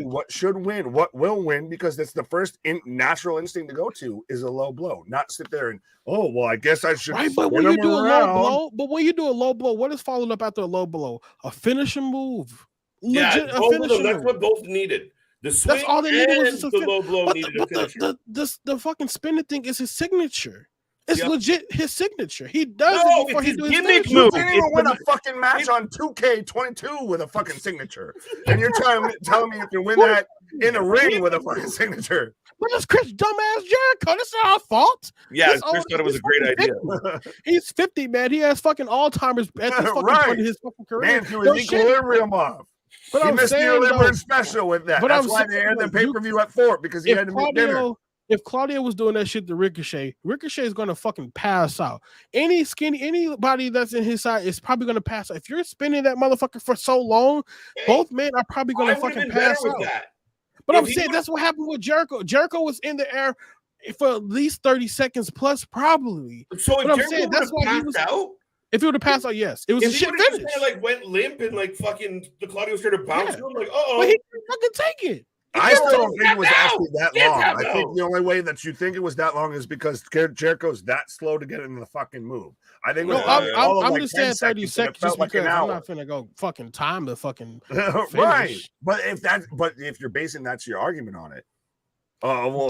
what should win, what will win, because that's the first natural instinct to go to is a low blow, not sit there and I guess I should. Right, but when you do a low blow, what is followed up after a low blow? A finishing move. Legit, that's what both needed. The swing, that's all they needed was the low blow needed a finisher. The fucking spinning thing is his signature. It's legit his signature. He does No, it before it's he his do his gimmick signature. You move. didn't even win a fucking match on 2K22 with a fucking signature, and you're telling me you can win that in a ring with a fucking signature. But it's Chris dumbass Jericho. That's not our fault. Yeah, This Chris old- thought it was a he's great fucking idea. 50. He's 50, man. He has fucking Alzheimer's at this fucking Right. point in his fucking career. Man threw No his shit. equilibrium off. But He I'm missed the saying, equilibrium though, special with that. but That's I'm why they saying, aired the like, you- pay-per-view at 4 because he had to make dinner. If Claudio was doing that shit to Ricochet is gonna fucking pass out. Anybody that's in his side is probably gonna pass out. If you're spinning that motherfucker for so long, both men are probably gonna fucking pass out. But I'm saying that's what happened with Jericho. Jericho was in the air for at least 30 seconds plus, probably. So if But I'm Jericho saying that's why he passed was out, if he would have passed out, yes. It was a if he shit would have finish. just kinda, like went limp and like fucking the Claudio started bouncing, I'm like, But he didn't fucking take it. I still don't think it was Tap actually that Get long. tap I think out. the only way that you think it was that long is because Jericho's that slow to get into the fucking move. I think it No, was Yeah. I'm like just 10 saying 30 and it seconds felt just like because an I'm hour. not finna go fucking time the fucking Right. finish. But if you're basing that's your argument on it,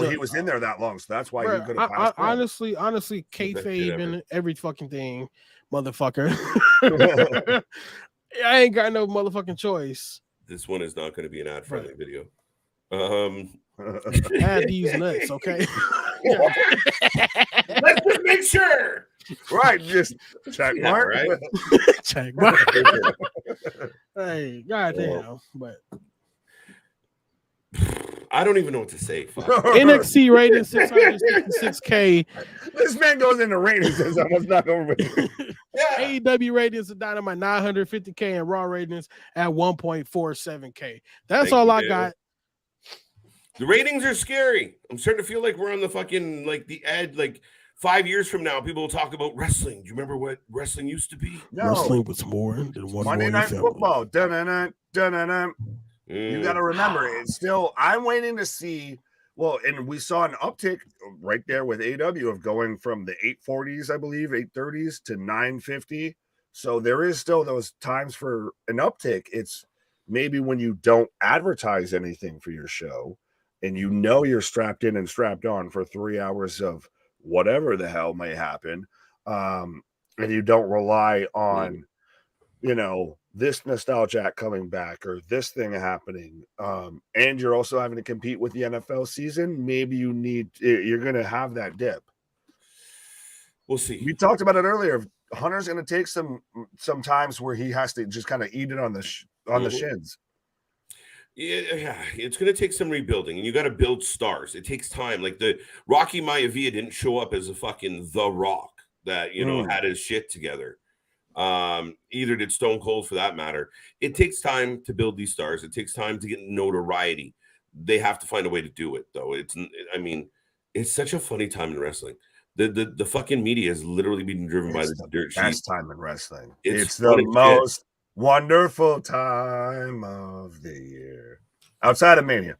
he was in there that long, so that's why he Bruh, could have passed. honestly, Best shit kayfabe ever. and every fucking thing, motherfucker. I ain't got no motherfucking choice. This one is not going to be an ad-friendly Right. video. Add these nuts, okay? Let's just make sure. Right, just check Yeah, mark. right. Check. Hey, goddamn. But I don't even know what to say. Fuck. NXT rating 666K. This man goes into ratings and says, "I'm not over." Yeah. AEW ratings are Dynamite 950K and Raw ratings at 1.47K. That's Thank all you, I Dale. got. The ratings are scary. I'm starting to feel like we're on the fucking like the edge. Like 5 years from now, people will talk about wrestling. Do you remember what wrestling used to be? No. Wrestling was more than one Monday morning Night family. Football. Dun-dun-dun, dun-dun-dun. You got to remember, it's still. I'm waiting to see. Well, and we saw an uptick right there with AW of going from the 840s, I believe, 830s to 950. So there is still those times for an uptick. It's maybe when you don't advertise anything for your show and you know you're strapped in and strapped on for 3 hours of whatever the hell may happen, and you don't rely on, this nostalgia coming back or this thing happening, and you're also having to compete with the NFL season, maybe you're going to have that dip. We'll see. We talked about it earlier. Hunter's going to take some times where he has to just kind of eat it on the shins. Yeah, it's going to take some rebuilding, and you got to build stars. It takes time. Like the Rocky Maivia didn't show up as a fucking The Rock that had his shit together. Either did Stone Cold, for that matter. It takes time to build these stars. It takes time to get notoriety. They have to find a way to do it, though. It's such a funny time in wrestling. The fucking media is literally being driven by the dirt sheet. Best time in wrestling. It's the funny most wonderful time of the year outside of Mania.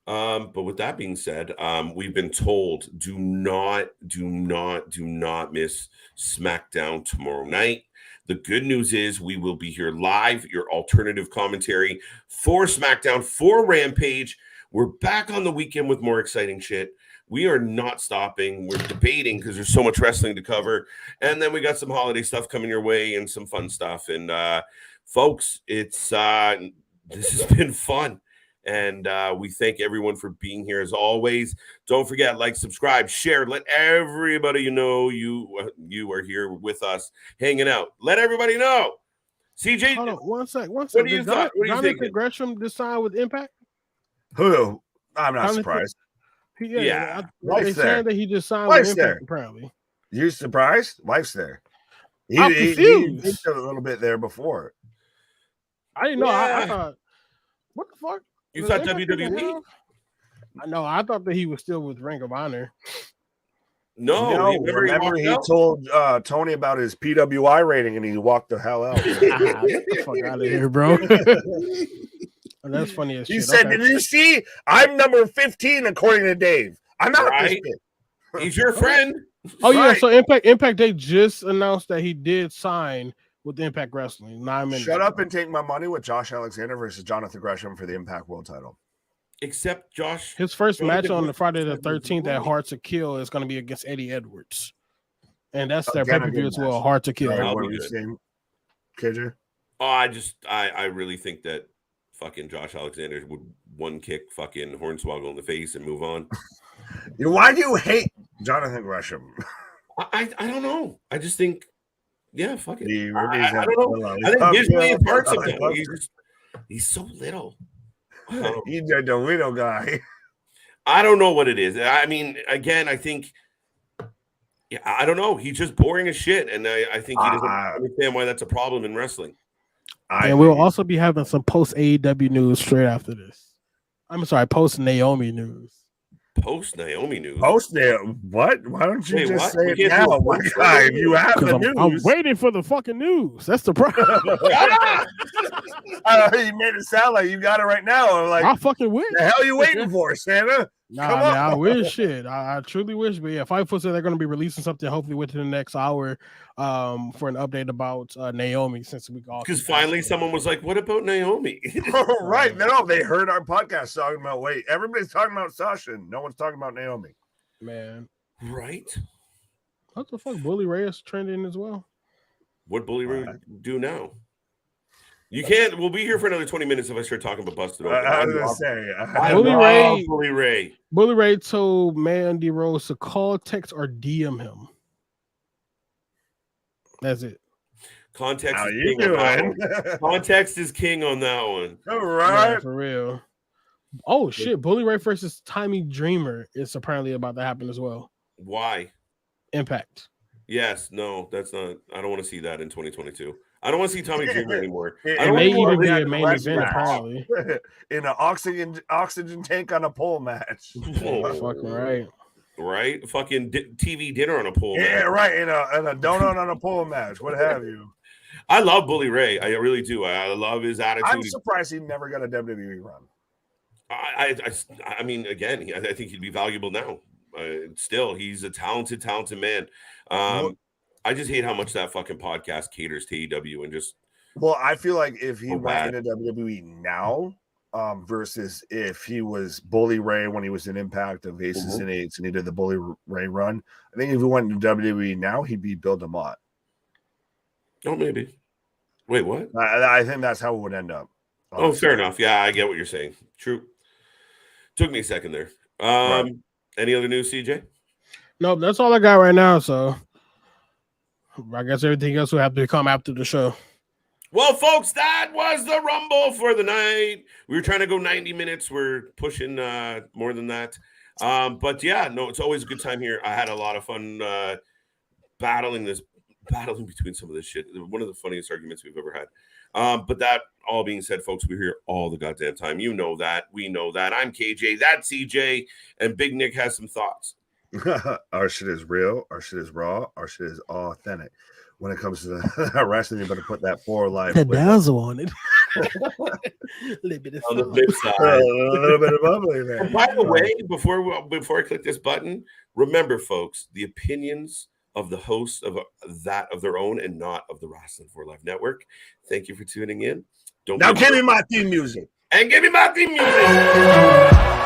But with that being said, we've been told do not miss SmackDown tomorrow night. The good news is we will be here live, your alternative commentary for SmackDown, for Rampage. We're back on the weekend with more exciting shit. We are not stopping. We're debating because there's so much wrestling to cover. And then we got some holiday stuff coming your way and some fun stuff. And folks, this has been fun. And we thank everyone for being here as always. Don't forget, like, subscribe, share. Let everybody know you are here with us, hanging out. Let everybody know. CJ, hold on, one sec. What do you think? What do you think? Gresham decide with Impact? Who? I'm not Jonathan- surprised. Yeah. Wife's They there. saying that he just signed Wife's with there. Impact, apparently. You surprised? Wife's there. I'm He confused. did a little bit there before. I didn't know. Yeah. I thought, what the fuck? You Was thought Impact in the WWE? hell? No, I thought that he was still with Ring of Honor. No, remember he told Tony about his PWI rating and he walked the hell out. Get the fuck out of here, bro. That's funny as shit. He said, Okay. "Did you see? I'm number 15 according to Dave. I'm not Right. this kid." He's your friend. Oh yeah, Right. so Impact they just announced that he did sign with Impact Wrestling 9 minutes. Shut up ago. and take my money with Josh Alexander versus Jonathan Gresham for the Impact World title. Except Josh. His first match on the Friday the 13th at Hard to Kill is going to be against Eddie Edwards. And that's their pay-per-view as well, Hard to Kill. Right, what were you saying, KJ? Oh, I really think that fucking Josh Alexander would one kick fucking Hornswoggle in the face and move on. Why do you hate Jonathan Gresham? I don't know. I just think, yeah, fuck it. I don't know. I think visually in parts of him, he's so little. He's a Dorito guy. I don't know what it is. I mean, again, I think, yeah, I don't know. He's just boring as shit, and I think he doesn't understand why that's a problem in wrestling. And we'll also be having some post AEW news straight after this. I'm sorry, post Naomi news. Post Naomi news. Post Naomi. What? Why don't you just say it now? You have the news. I'm waiting for the fucking news. That's the problem. You made it sound like you got it right now. I'm like, I fucking wish. The hell are you waiting for, Santa? Nah, man, I wish shit. I truly wish. But yeah, Fightful said they're going to be releasing something hopefully within the next hour for an update about Naomi since we got. Because finally someone was like, what about Naomi? Right. No, they heard our podcast talking about, wait, everybody's talking about Sasha. No one's talking about Naomi. Man. Right. What the fuck? Bully Ray is trending as well. What Bully Ray do now? You can't. We'll be here for another 20 minutes if I start talking about Busted Open. I was gonna say, Bully Ray told Mandy Rose to call, text, or DM him. That's it. Context How is you king on that doing? one. Context is king on that one. All right, yeah, for real. Oh shit! Bully Ray versus Tommy Dreamer is apparently about to happen as well. Why? Impact. Yes. No, that's not. I don't want to see that in 2022. I don't want to see Tommy Dreamer anymore. It may even be a main event, apparently. In an oxygen tank on a pole match. Oh, fucking right. Right? Fucking TV dinner on a pole match. Yeah, right. In a donut on a pole match. What have you? I love Bully Ray. I really do. I love his attitude. I'm surprised he never got a WWE run. I mean, again, I think he'd be valuable now. Still, he's a talented man. I just hate how much that fucking podcast caters to AEW and just. Well, I feel like if he went into WWE now, versus if he was Bully Ray when he was in Impact of Aces and Eights and he did the Bully Ray run, I think if he went into WWE now, he'd be Bill DeMott. Oh, maybe. Wait, what? I think that's how it would end up. Oh, fair enough. Yeah, I get what you're saying. True. Took me a second there. Right. Any other news, CJ? Nope, that's all I got right now. So I guess everything else will have to come after the show. Well, folks, that was the Rumble for the night. We were trying to go 90 minutes. We're pushing more than that. But yeah, no, it's always a good time here. I had a lot of fun battling between some of this shit. One of the funniest arguments we've ever had. But that all being said, folks, we're here all the goddamn time. You know that. We know that. I'm KJ. That's CJ. And Big Nick has some thoughts. Our shit is real. Our shit is raw. Our shit is authentic. When it comes to the wrestling, you better put that for life. The dazzle on it. On the flip side. A little bit of bubbly there. By the way, before I click this button, remember, folks, the opinions of the hosts of their own and not of the Wrestling for Life Network. Thank you for tuning in. Now give me my theme music. And give me my theme music.